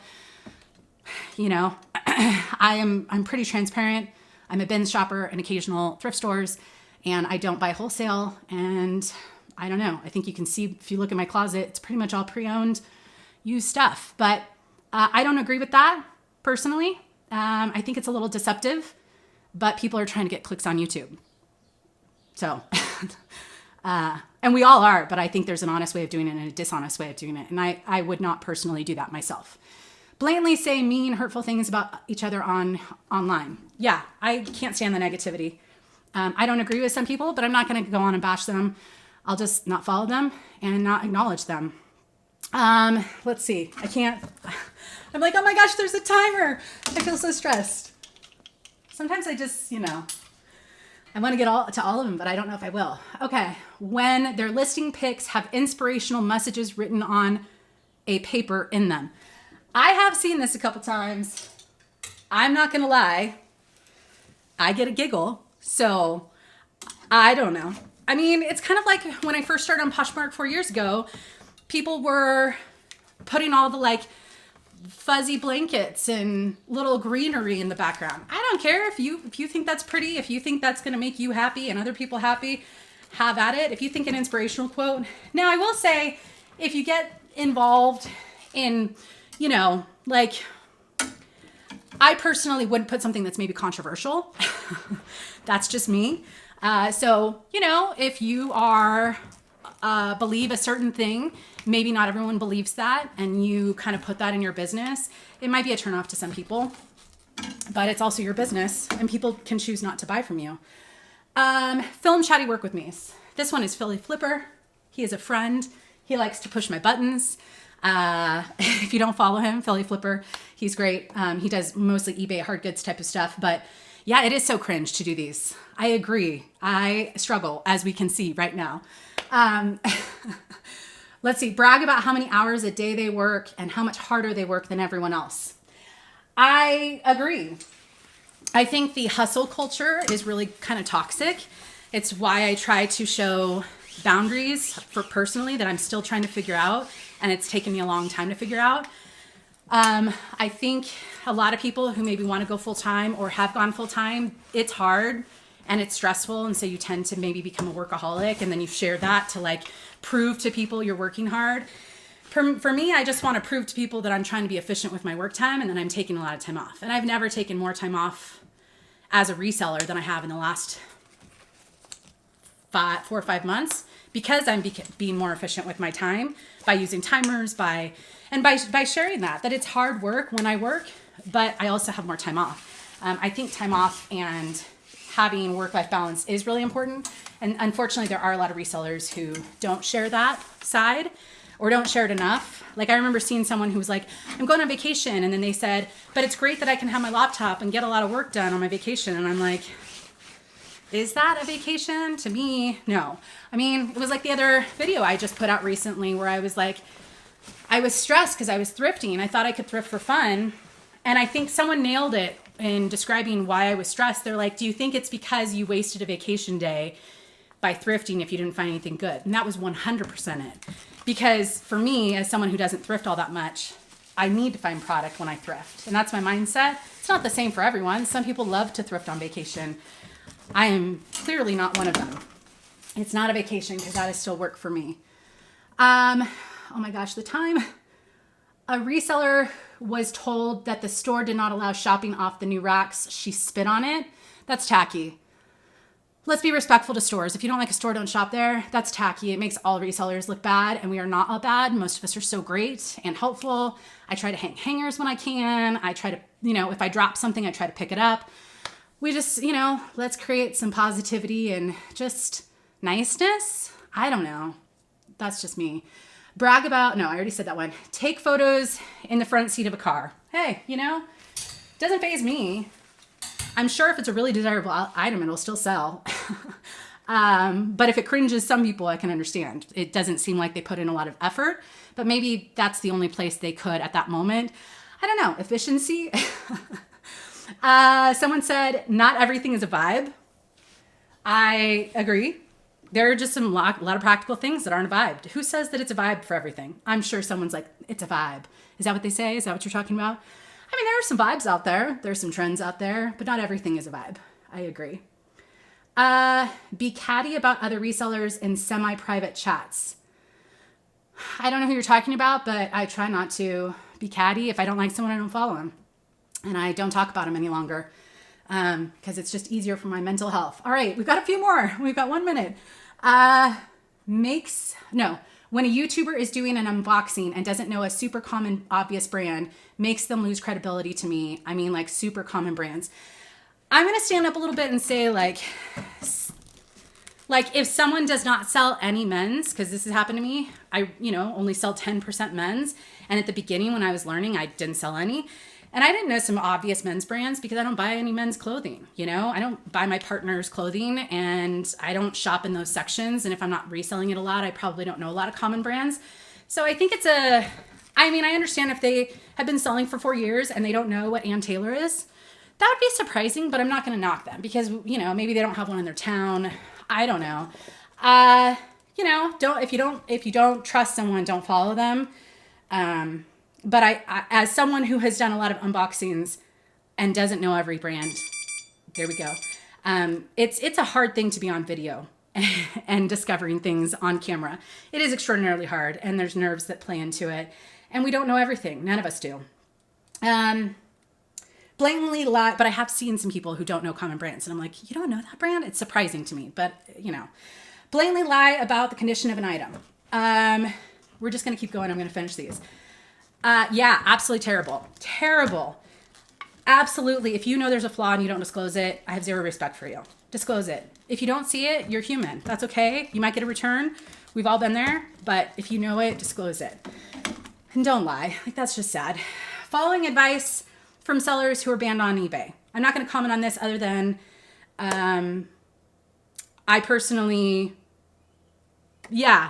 You know, I'm pretty transparent. I'm a bin shopper in occasional thrift stores, and I don't buy wholesale. And I don't know. I think you can see if you look in my closet, it's pretty much all pre-owned, used stuff. But I don't agree with that personally. I think it's a little deceptive, but people are trying to get clicks on YouTube. So, and we all are, but I think there's an honest way of doing it and a dishonest way of doing it. And I would not personally do that myself. Blatantly say mean, hurtful things about each other online. Yeah, I can't stand the negativity. I don't agree with some people, but I'm not going to go on and bash them. I'll just not follow them and not acknowledge them. Let's see. I'm like, oh my gosh, there's a timer. I feel so stressed. Sometimes I just, I want to get to all of them, but I don't know if I will. Okay. When their listing pics have inspirational messages written on a paper in them. I have seen this a couple times. I'm not going to lie. I get a giggle. So I don't know. I mean, it's kind of like when I first started on Poshmark 4 years ago, people were putting all the like fuzzy blankets and little greenery in the background. I don't care if you think that's pretty, if you think that's going to make you happy and other people happy, have at it. If you think an inspirational quote. Now, I will say, if you get involved in, like, I personally wouldn't put something that's maybe controversial. That's just me. So, if you are believe a certain thing, maybe not everyone believes that, and you kind of put that in your business, it might be a turnoff to some people, but it's also your business, and people can choose not to buy from you. Film Chatty work with me. This one is Philly Flipper. He is a friend. He likes to push my buttons. If you don't follow him, Philly Flipper, he's great. He does mostly eBay hard goods type of stuff, but yeah, it is so cringe to do these. I agree. I struggle, as we can see right now. Let's see, brag about how many hours a day they work and how much harder they work than everyone else. I agree. I think the hustle culture is really kind of toxic. It's why I try to show boundaries for personally that I'm still trying to figure out, and it's taken me a long time to figure out. I think a lot of people who maybe want to go full-time or have gone full-time, it's hard and it's stressful. And so you tend to maybe become a workaholic, and then you share that to like prove to people you're working hard. For me, I just want to prove to people that I'm trying to be efficient with my work time and that I'm taking a lot of time off. And I've never taken more time off as a reseller than I have in the last 4 or 5 months, because I'm being more efficient with my time by using timers, by sharing that it's hard work when I work, but I also have more time off. I think time off and having work-life balance is really important. And unfortunately, there are a lot of resellers who don't share that side or don't share it enough. Like, I remember seeing someone who was like, I'm going on vacation. And then they said, but it's great that I can have my laptop and get a lot of work done on my vacation. And I'm like, is that a vacation? To me, no. I mean, it was like the other video I just put out recently where I was like, I was stressed because I was thrifting. I thought I could thrift for fun. And I think someone nailed it in describing why I was stressed. They're like, do you think it's because you wasted a vacation day by thrifting if you didn't find anything good? And that was 100% it. Because for me, as someone who doesn't thrift all that much, I need to find product when I thrift. And that's my mindset. It's not the same for everyone. Some people love to thrift on vacation. I am clearly not one of them. It's not a vacation because that is still work for me. Oh my gosh, the time. A reseller was told that the store did not allow shopping off the new racks. She spit on it. That's tacky. Let's be respectful to stores. If you don't like a store, don't shop there. That's tacky. It makes all resellers look bad, and we are not all bad. Most of us are so great and helpful. I try to hang hangers when I can. I try to, if I drop something, I try to pick it up. We just, let's create some positivity and just niceness. I don't know. That's just me. Brag about, no, I already said that one. Take photos in the front seat of a car. Hey, doesn't faze me. I'm sure if it's a really desirable item, it'll still sell. But if it cringes some people, I can understand. It doesn't seem like they put in a lot of effort, but maybe that's the only place they could at that moment. I don't know. Efficiency. Someone said, not everything is a vibe. I agree. there are just a lot of practical things that aren't a vibe. Who says that it's a vibe for everything? I'm sure someone's like, it's a vibe. Is that what they say? Is that what you're talking about? I mean, there are some vibes out there. There's some trends out there, but not everything is a vibe. I agree. Be catty about other resellers in semi-private chats. I don't know who you're talking about, but I try not to be catty. If I don't like someone, I don't follow them. And I don't talk about them any longer because it's just easier for my mental health. All right, we've got a few more. We've got 1 minute. When a YouTuber is doing an unboxing and doesn't know a super common, obvious brand, makes them lose credibility to me. I mean, like super common brands. I'm going to stand up a little bit and say like if someone does not sell any men's, because this has happened to me, I, only sell 10% men's. And at the beginning when I was learning, I didn't sell any. And I didn't know some obvious men's brands because I don't buy any men's clothing. I don't buy my partner's clothing and I don't shop in those sections. And if I'm not reselling it a lot, I probably don't know a lot of common brands. So I think I understand if they have been selling for 4 years and they don't know what Ann Taylor is. That would be surprising, but I'm not going to knock them because, maybe they don't have one in their town. I don't know. If you don't trust someone, don't follow them. But I, as someone who has done a lot of unboxings and doesn't know every brand, there we go. It's a hard thing to be on video and discovering things on camera. It is extraordinarily hard, and there's nerves that play into it, and we don't know everything. None of us do. Blatantly lie, but I have seen some people who don't know common brands, and I'm like, you don't know that brand? It's surprising to me, but blatantly lie about the condition of an item. We're just gonna keep going. I'm gonna finish these. Yeah, absolutely terrible. Terrible. Absolutely. If you know there's a flaw and you don't disclose it, I have zero respect for you. Disclose it. If you don't see it, you're human. That's okay. You might get a return. We've all been there, but if you know it, disclose it. And don't lie. That's just sad. Following advice from sellers who are banned on eBay. I'm not going to comment on this other than I personally, this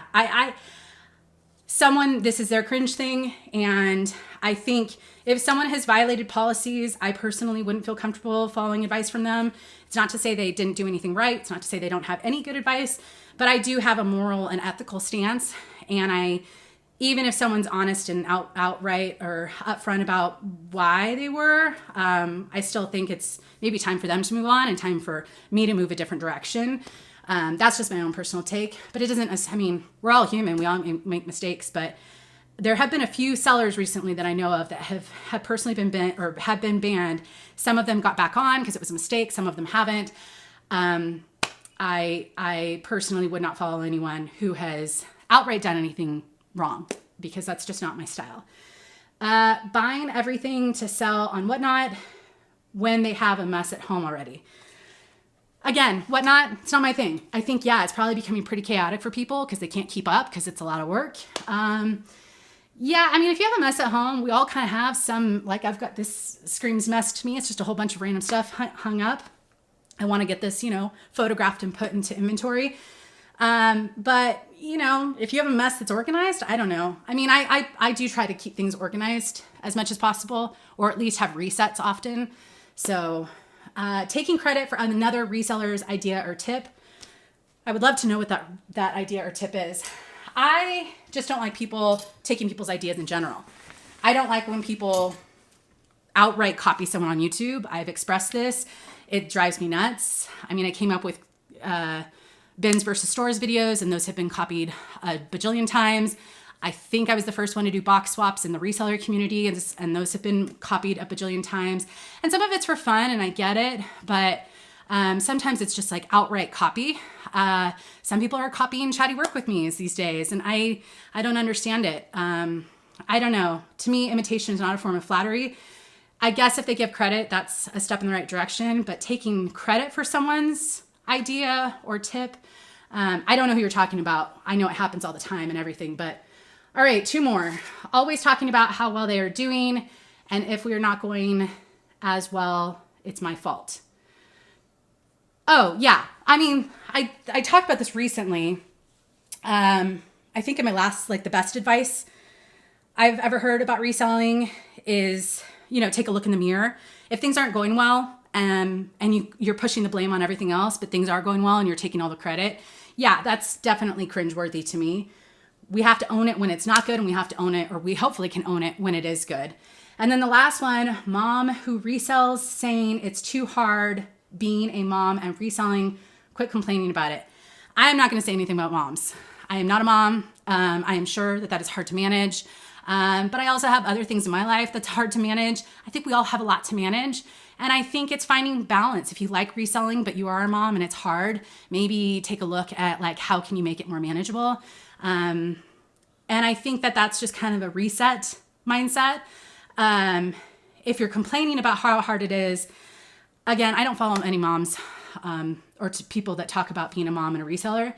is their cringe thing. And I think if someone has violated policies, I personally wouldn't feel comfortable following advice from them. It's not to say they didn't do anything right. It's not to say they don't have any good advice, but I do have a moral and ethical stance. And even if someone's honest and outright or upfront about why they were, I still think it's maybe time for them to move on and time for me to move a different direction. That's just my own personal take, but it doesn't, we're all human. We all make mistakes, but there have been a few sellers recently that I know of that have personally been banned or have been banned. Some of them got back on because it was a mistake. Some of them haven't. I personally would not follow anyone who has outright done anything wrong because that's just not my style. Buying everything to sell on Whatnot when they have a mess at home already. Again, Whatnot, it's not my thing. I think, it's probably becoming pretty chaotic for people because they can't keep up because it's a lot of work. If you have a mess at home, we all kind of have some, like I've got this screams mess to me. It's just a whole bunch of random stuff hung up. I want to get this, photographed and put into inventory. But if you have a mess that's organized, I don't know. I do try to keep things organized as much as possible, or at least have resets often. So taking credit for another reseller's idea or tip. I would love to know what that idea or tip is. I just don't like people taking people's ideas in general. I don't like when people outright copy someone on YouTube. I've expressed this. It drives me nuts. I came up with bins versus stores videos, and those have been copied a bajillion times. I think I was the first one to do box swaps in the reseller community, and those have been copied a bajillion times. And some of it's for fun, and I get it, but sometimes it's just like outright copy. Some people are copying Chatty work with me these days, and I don't understand it. I don't know. To me, imitation is not a form of flattery. I guess if they give credit, that's a step in the right direction, but taking credit for someone's idea or tip, I don't know who you're talking about. I know it happens all the time and everything, but all right, 2 more. Always talking about how well they are doing, and if we are not going as well, it's my fault. Oh, yeah. I talked about this recently. I think in my last, the best advice I've ever heard about reselling is, take a look in the mirror. If things aren't going well, and you're pushing the blame on everything else, but things are going well and you're taking all the credit, yeah, that's definitely cringeworthy to me. We have to own it when it's not good, and we have to own it, or we hopefully can own it when it is good. And then the last one, mom who resells saying it's too hard being a mom and reselling, quit complaining about it. I am not going to say anything about moms. I am not a mom. I am sure that is hard to manage. But I also have other things in my life that's hard to manage. I think we all have a lot to manage. And I think it's finding balance. If you like reselling, but you are a mom and it's hard, maybe take a look at like, how can you make it more manageable? And I think that that's just kind of a reset mindset. If you're complaining about how hard it is, again, I don't follow any moms or to people that talk about being a mom and a reseller.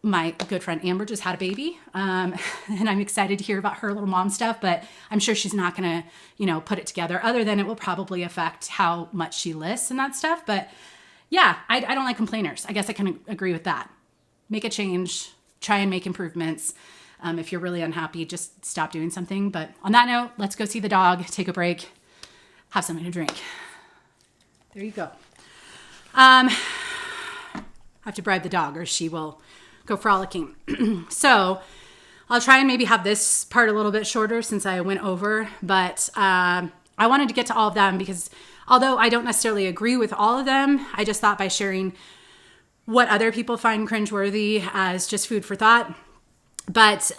My good friend Amber just had a baby, and I'm excited to hear about her little mom stuff, but I'm sure she's not going to, put it together, other than it will probably affect how much she lists and that stuff. But yeah, I don't like complainers. I guess I can agree with that. Make a change, try and make improvements. If you're really unhappy, just stop doing something. But on that note, let's go see the dog, take a break, have something to drink. There you go. I have to bribe the dog or she will go frolicking. So I'll try and maybe have this part a little bit shorter since I went over, but I wanted to get to all of them because although I don't necessarily agree with all of them, I just thought by sharing what other people find cringeworthy as just food for thought. But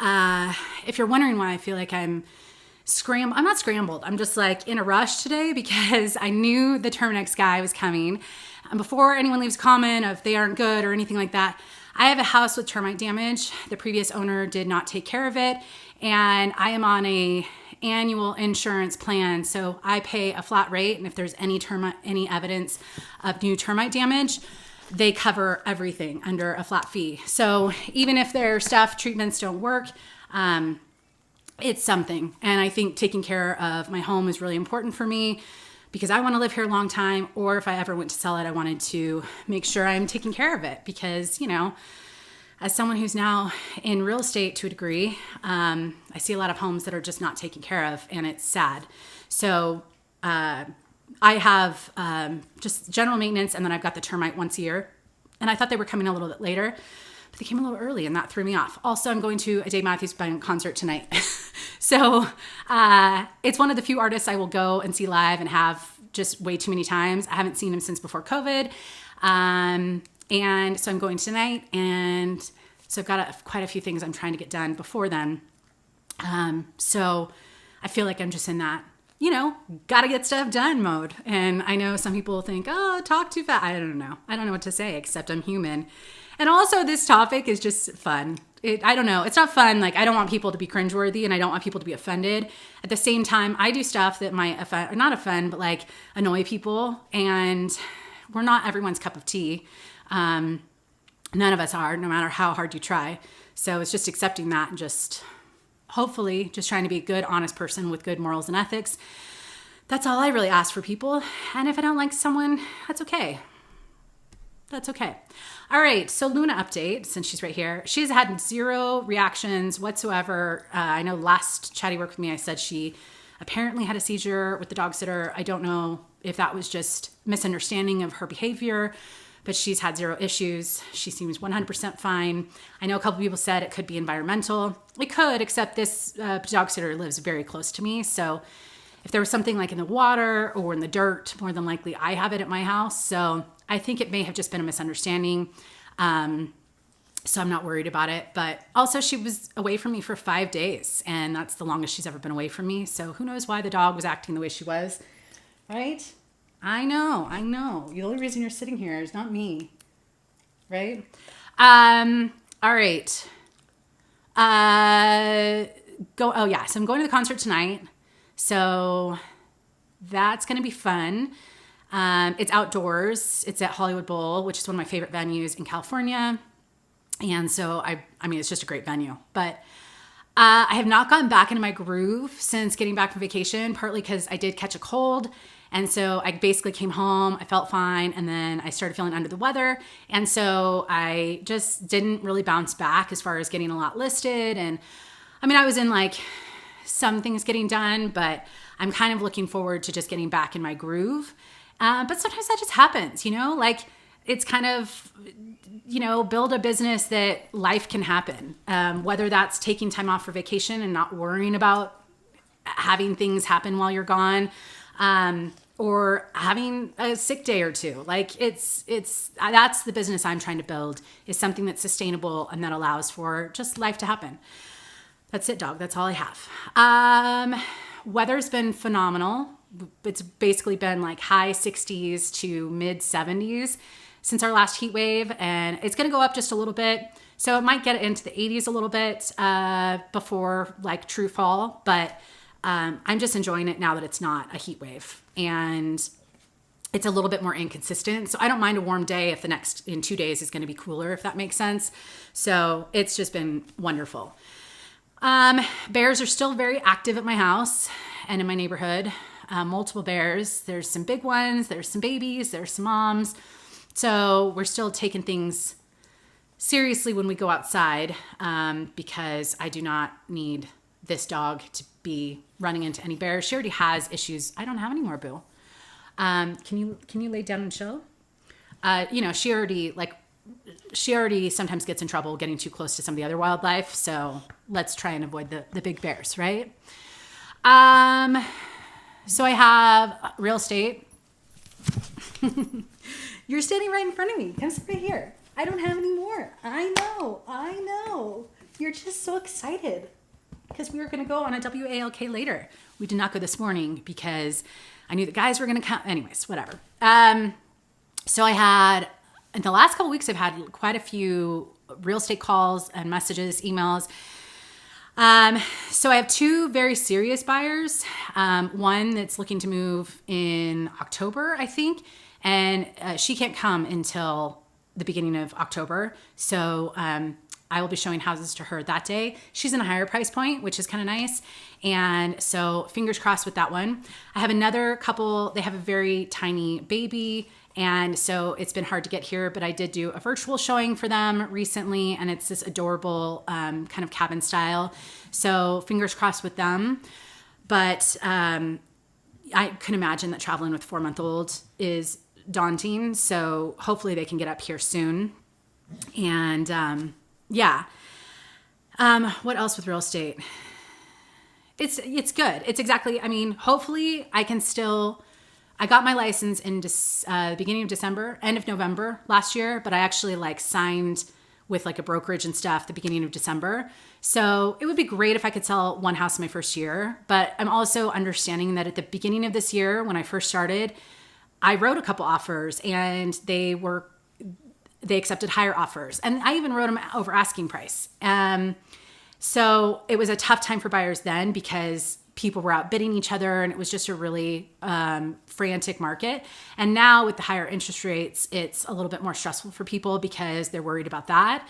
if you're wondering why I feel like I'm not scrambled. I'm just like in a rush today because I knew the Terminex guy was coming. And before anyone leaves a comment if they aren't good or anything like that, I have a house with termite damage. The previous owner did not take care of it. And I am on a annual insurance plan. So I pay a flat rate. And if there's any evidence of new termite damage, they cover everything under a flat fee. So even if their stuff treatments don't work, it's something. And I think taking care of my home is really important for me because I want to live here a long time. Or if I ever went to sell it, I wanted to make sure I'm taking care of it because, as someone who's now in real estate to a degree, I see a lot of homes that are just not taken care of and it's sad. So, I have just general maintenance and then I've got the termite once a year. And I thought they were coming a little bit later, but they came a little early and that threw me off. Also, I'm going to a Dave Matthews Band concert tonight. So it's one of the few artists I will go and see live and have just way too many times. I haven't seen him since before COVID. And so I'm going tonight. And so I've got quite a few things I'm trying to get done before then. So I feel like I'm just in that, gotta get stuff done mode. And I know some people think, talk too fast. I don't know. I don't know what to say, except I'm human. And also this topic is just fun. I don't know. It's not fun. Like I don't want people to be cringeworthy and I don't want people to be offended. At the same time, I do stuff that might offend, or not offend, but like annoy people. And we're not everyone's cup of tea. None of us are, no matter how hard you try. So it's just accepting that and just hopefully just trying to be a good, honest person with good morals and ethics. That's all I really ask for people. And if I don't like someone, that's okay. That's okay. All right. So Luna update, since she's right here. She's had 0 reactions whatsoever. I know last Chatty worked with me, I said she apparently had a seizure with the dog sitter. I don't know if that was just misunderstanding of her behavior, but she's had 0 issues. She seems 100% fine. I know a couple people said it could be environmental. It could, except this dog sitter lives very close to me. So if there was something like in the water or in the dirt, more than likely I have it at my house. So I think it may have just been a misunderstanding. So I'm not worried about it. But also she was away from me for 5 days and that's the longest she's ever been away from me. So who knows why the dog was acting the way she was, right? I know. The only reason you're sitting here is not me, right? All right. So I'm going to the concert tonight. So that's going to be fun. It's outdoors. It's at Hollywood Bowl, which is one of my favorite venues in California. And so I mean, it's just a great venue, but I have not gotten back into my groove since getting back from vacation, partly because I did catch a cold. And so I basically came home, I felt fine, and then I started feeling under the weather. And so I just didn't really bounce back as far as getting a lot listed. And I mean, I was in like some things getting done, but I'm kind of looking forward to just getting back in my groove. But sometimes that just happens, like it's kind of, build a business that life can happen. Whether that's taking time off for vacation and not worrying about having things happen while you're gone, or having a sick day or two. Like that's the business I'm trying to build, is something that's sustainable and that allows for just life to happen. That's it, dog. That's all I have. Weather's been phenomenal. It's basically been like high 60s to mid 70s since our last heat wave, and it's going to go up just a little bit. So it might get into the 80s a little bit before like true fall, but I'm just enjoying it now that it's not a heat wave, and it's a little bit more inconsistent. So I don't mind a warm day if in 2 days is going to be cooler, if that makes sense. So it's just been wonderful. Bears are still very active at my house and in my neighborhood. Multiple bears. There's some big ones, there's some babies, there's some moms. So we're still taking things seriously when we go outside, because I do not need this dog to be running into any bears. She already has issues. I don't have any more, Boo. Can you lay down and chill? She already sometimes gets in trouble getting too close to some of the other wildlife. So let's try and avoid the big bears, right? So I have real estate. You're standing right in front of me. Come sit right here. I don't have any more. I know. You're just so excited because we were going to go on a WALK later. We did not go this morning because I knew the guys were going to come. Anyways, whatever. So in the last couple of weeks, I've had quite a few real estate calls and messages, emails. So I have two very serious buyers. One that's looking to move in October, I think, and she can't come until the beginning of October. So I will be showing houses to her that day. She's in a higher price point, which is kind of nice. And so fingers crossed with that one. I have another couple, they have a very tiny baby, and so it's been hard to get here, but I did do a virtual showing for them recently, and it's this adorable kind of cabin style. So fingers crossed with them. But I can imagine that traveling with 4-month-old is daunting. So hopefully they can get up here soon. And yeah. What else with real estate? It's good. It's exactly, hopefully I got my license in the beginning of December, end of November last year, but I actually signed with a brokerage and stuff the beginning of December. So it would be great if I could sell one house in my first year, but I'm also understanding that at the beginning of this year, when I first started, I wrote a couple offers and they accepted higher offers. And I even wrote them over asking price. So it was a tough time for buyers then because people were outbidding each other and it was just a really frantic market. And now with the higher interest rates, it's a little bit more stressful for people because they're worried about that.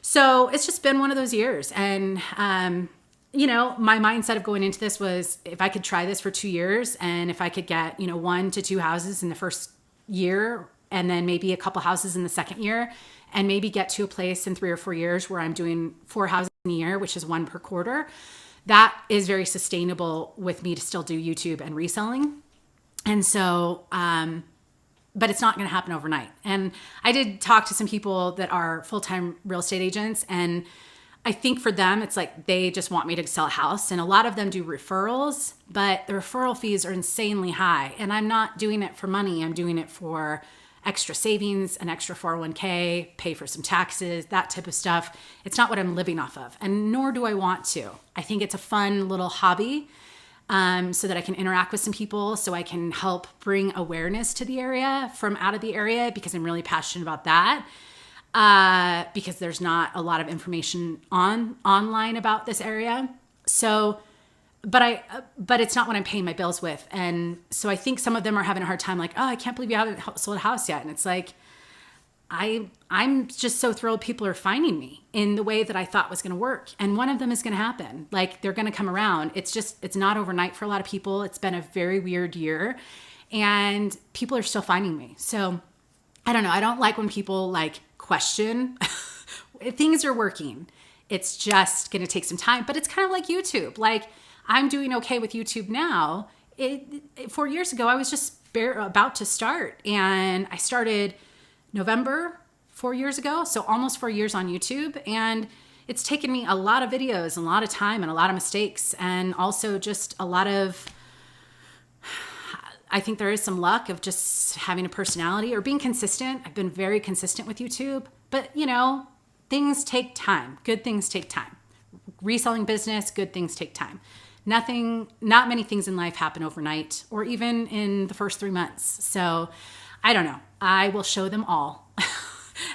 So it's just been one of those years. And, my mindset of going into this was if I could try this for 2 years and if I could get, 1 to 2 houses in the first year and then maybe a couple houses in the second year and maybe get to a place in 3 or 4 years where I'm doing 4 houses in a year, which is 1 per quarter. That is very sustainable with me to still do YouTube and reselling. And so, but it's not going to happen overnight. And I did talk to some people that are full-time real estate agents. And I think for them, it's they just want me to sell a house. And a lot of them do referrals, but the referral fees are insanely high. And I'm not doing it for money. I'm doing it for extra savings, an extra 401k, pay for some taxes, that type of stuff. It's not what I'm living off of, and nor do I want to. I think it's a fun little hobby so that I can interact with some people, so I can help bring awareness to the area from out of the area because I'm really passionate about that. Because there's not a lot of information online about this area. So but it's not what I'm paying my bills with. And so I think some of them are having a hard time, I can't believe you haven't sold a house yet. And it's I'm just so thrilled people are finding me in the way that I thought was going to work. And one of them is going to happen. They're going to come around. It's not overnight for a lot of people. It's been a very weird year and people are still finding me. So I don't know. I don't like when people question things are working. It's just going to take some time, but it's kind of like YouTube. I'm doing okay with YouTube now. 4 years ago, I was just about to start, and I started November 4 years ago. So almost 4 years on YouTube. And it's taken me a lot of videos and a lot of time and a lot of mistakes. And also just a lot of, I think there is some luck of just having a personality or being consistent. I've been very consistent with YouTube, but things take time. Good things take time. Reselling business, good things take time. Not many things in life happen overnight or even in the first 3 months. So I don't know. I will show them all.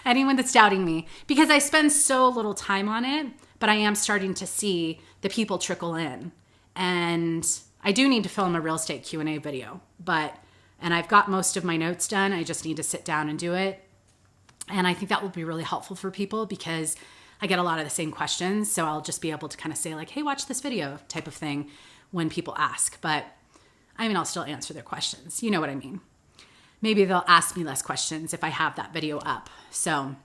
Anyone that's doubting me, because I spend so little time on it, but I am starting to see the people trickle in. And I do need to film a real estate Q&A video, and I've got most of my notes done. I just need to sit down and do it. And I think that will be really helpful for people because I get a lot of the same questions. So I'll just be able to kind of say like, hey, watch this video type of thing when people ask. But I'll still answer their questions. You know what I mean? Maybe they'll ask me less questions if I have that video up. So,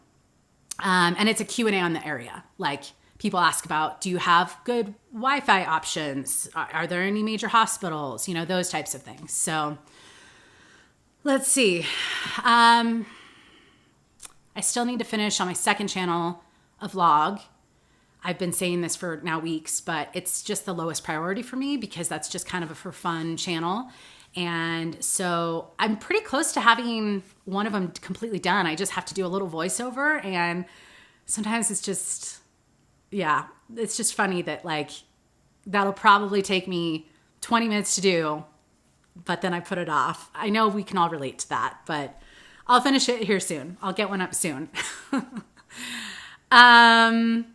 and it's a Q&A on the area. Like people ask about, do you have good Wi-Fi options? Are there any major hospitals? Those types of things. So let's see. I still need to finish on my second channel a vlog. I've been saying this for now weeks, but it's just the lowest priority for me because that's just kind of a for fun channel. And so I'm pretty close to having one of them completely done. I just have to do a little voiceover. And sometimes it's just funny that like, that'll probably take me 20 minutes to do, but then I put it off. I know we can all relate to that, but I'll finish it here soon. I'll get one up soon. I've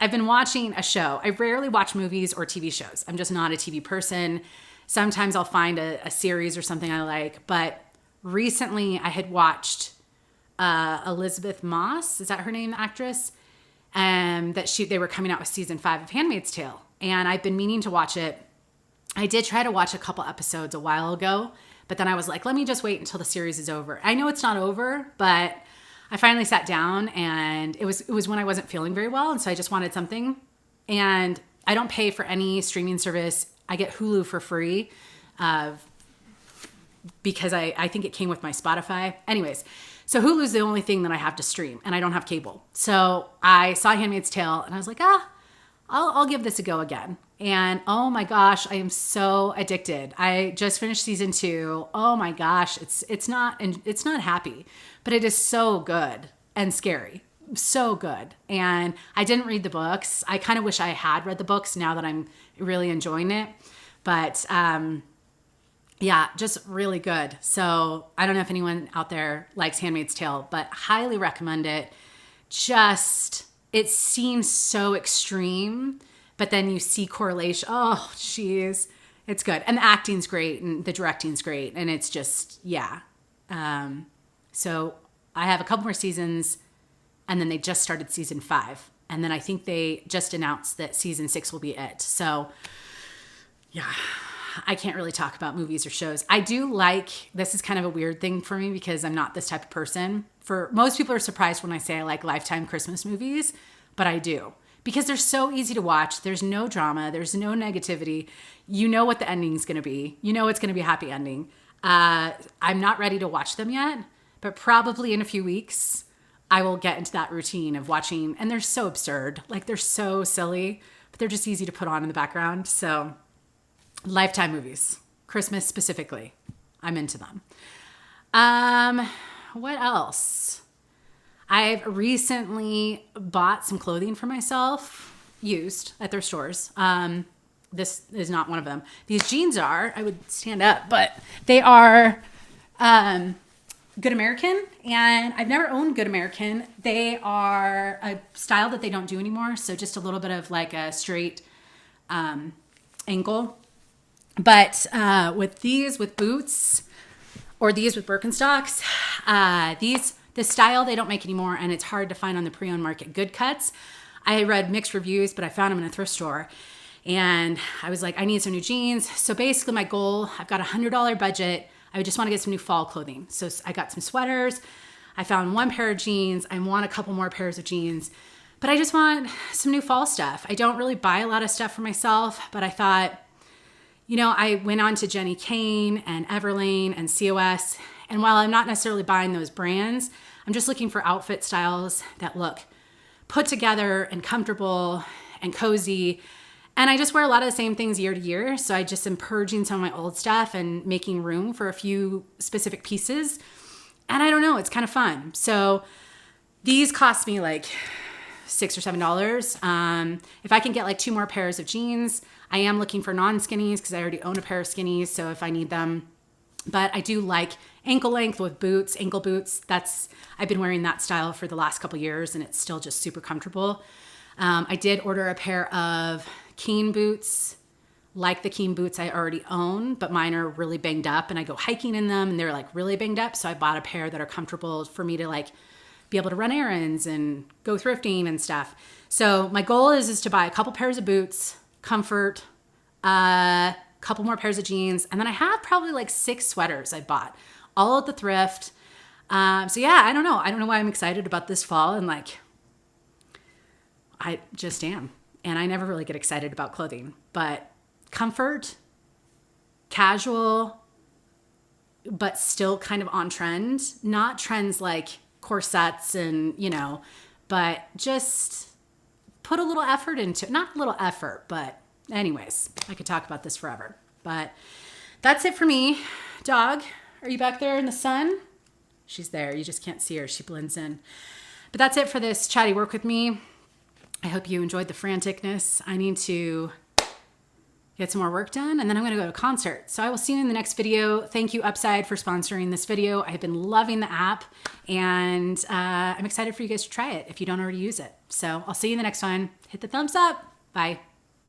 been watching a show. I rarely watch movies or TV shows. I'm just not a TV person. Sometimes I'll find a series or something I like, but recently I had watched Elizabeth Moss, is that her name, the actress? They were coming out with season 5 of Handmaid's Tale, and I've been meaning to watch it. I did try to watch a couple episodes a while ago, but then I was like, let me just wait until the series is over. I know it's not over, but I finally sat down, and it was when I wasn't feeling very well, and so I just wanted something. And I don't pay for any streaming service. I get Hulu for free because I think it came with my Spotify. Anyways, so Hulu's the only thing that I have to stream, and I don't have cable. So I saw Handmaid's Tale, and I was like, I'll give this a go again. And oh my gosh, I am so addicted. I just finished season 2. Oh my gosh, it's not happy, but it is so good and scary. So good. And I didn't read the books. I kind of wish I had read the books now that I'm really enjoying it. But just really good. So I don't know if anyone out there likes Handmaid's Tale, but highly recommend it. It seems so extreme, but then you see correlation. Oh, geez. It's good. And the acting's great and the directing's great. And it's just, so I have a couple more seasons, and then they just started season 5. And then I think they just announced that season 6 will be it. So I can't really talk about movies or shows. I do this is kind of a weird thing for me because I'm not this type of person. For most people are surprised when I say I like Lifetime Christmas movies, but I do. Because they're so easy to watch. There's no drama. There's no negativity. You know what the ending's going to be. You know it's going to be a happy ending. I'm not ready to watch them yet, but probably in a few weeks, I will get into that routine of watching. And they're so absurd. Like, they're so silly, but they're just easy to put on in the background. So Lifetime movies, Christmas specifically, I'm into them. What else? I've recently bought some clothing for myself, used at their stores. This is not one of them. These jeans I would stand up, but they are Good American, and I've never owned Good American. They are a style that they don't do anymore, so just a little bit of like a straight ankle. But with boots or these with Birkenstocks, the style they don't make anymore, and it's hard to find on the pre-owned market. Good Cuts. I read mixed reviews, but I found them in a thrift store, and I was like, I need some new jeans. So basically my goal, I've got $100 budget. I just want to get some new fall clothing. So I got some sweaters. I found one pair of jeans. I want a couple more pairs of jeans, but I just want some new fall stuff. I don't really buy a lot of stuff for myself, but I thought, I went on to Jenny Kane and Everlane and COS, And while I'm not necessarily buying those brands, I'm just looking for outfit styles that look put together and comfortable and cozy. And I just wear a lot of the same things year to year. So I just am purging some of my old stuff and making room for a few specific pieces. And I don't know, it's kind of fun. So these cost me like $6 or $7. If I can get like 2 more pairs of jeans, I am looking for non-skinnies because I already own a pair of skinnies. So if I need them, but I do like ankle length with boots, ankle boots. I've been wearing that style for the last couple years and it's still just super comfortable. I did order a pair of Keen boots, like the Keen boots I already own, but mine are really banged up and I go hiking in them and they're like really banged up. So I bought a pair that are comfortable for me to like be able to run errands and go thrifting and stuff. So my goal is to buy a couple pairs of boots, comfort, couple more pairs of jeans. And then I have probably like 6 sweaters I bought all at the thrift. So yeah, I don't know. I don't know why I'm excited about this fall. And like, I just am. And I never really get excited about clothing, but comfort, casual, but still kind of on trend, not trends like corsets and, but just put a little effort into it. Not a little effort, but anyways, I could talk about this forever, but that's it for me. Dog, are you back there in the sun? She's there. You just can't see her. She blends in. But that's it for this Chatty Work With Me. I hope you enjoyed the franticness. I need to get some more work done and then I'm going to go to a concert. So I will see you in the next video. Thank you Upside for sponsoring this video. I have been loving the app and I'm excited for you guys to try it if you don't already use it. So I'll see you in the next one. Hit the thumbs up. Bye.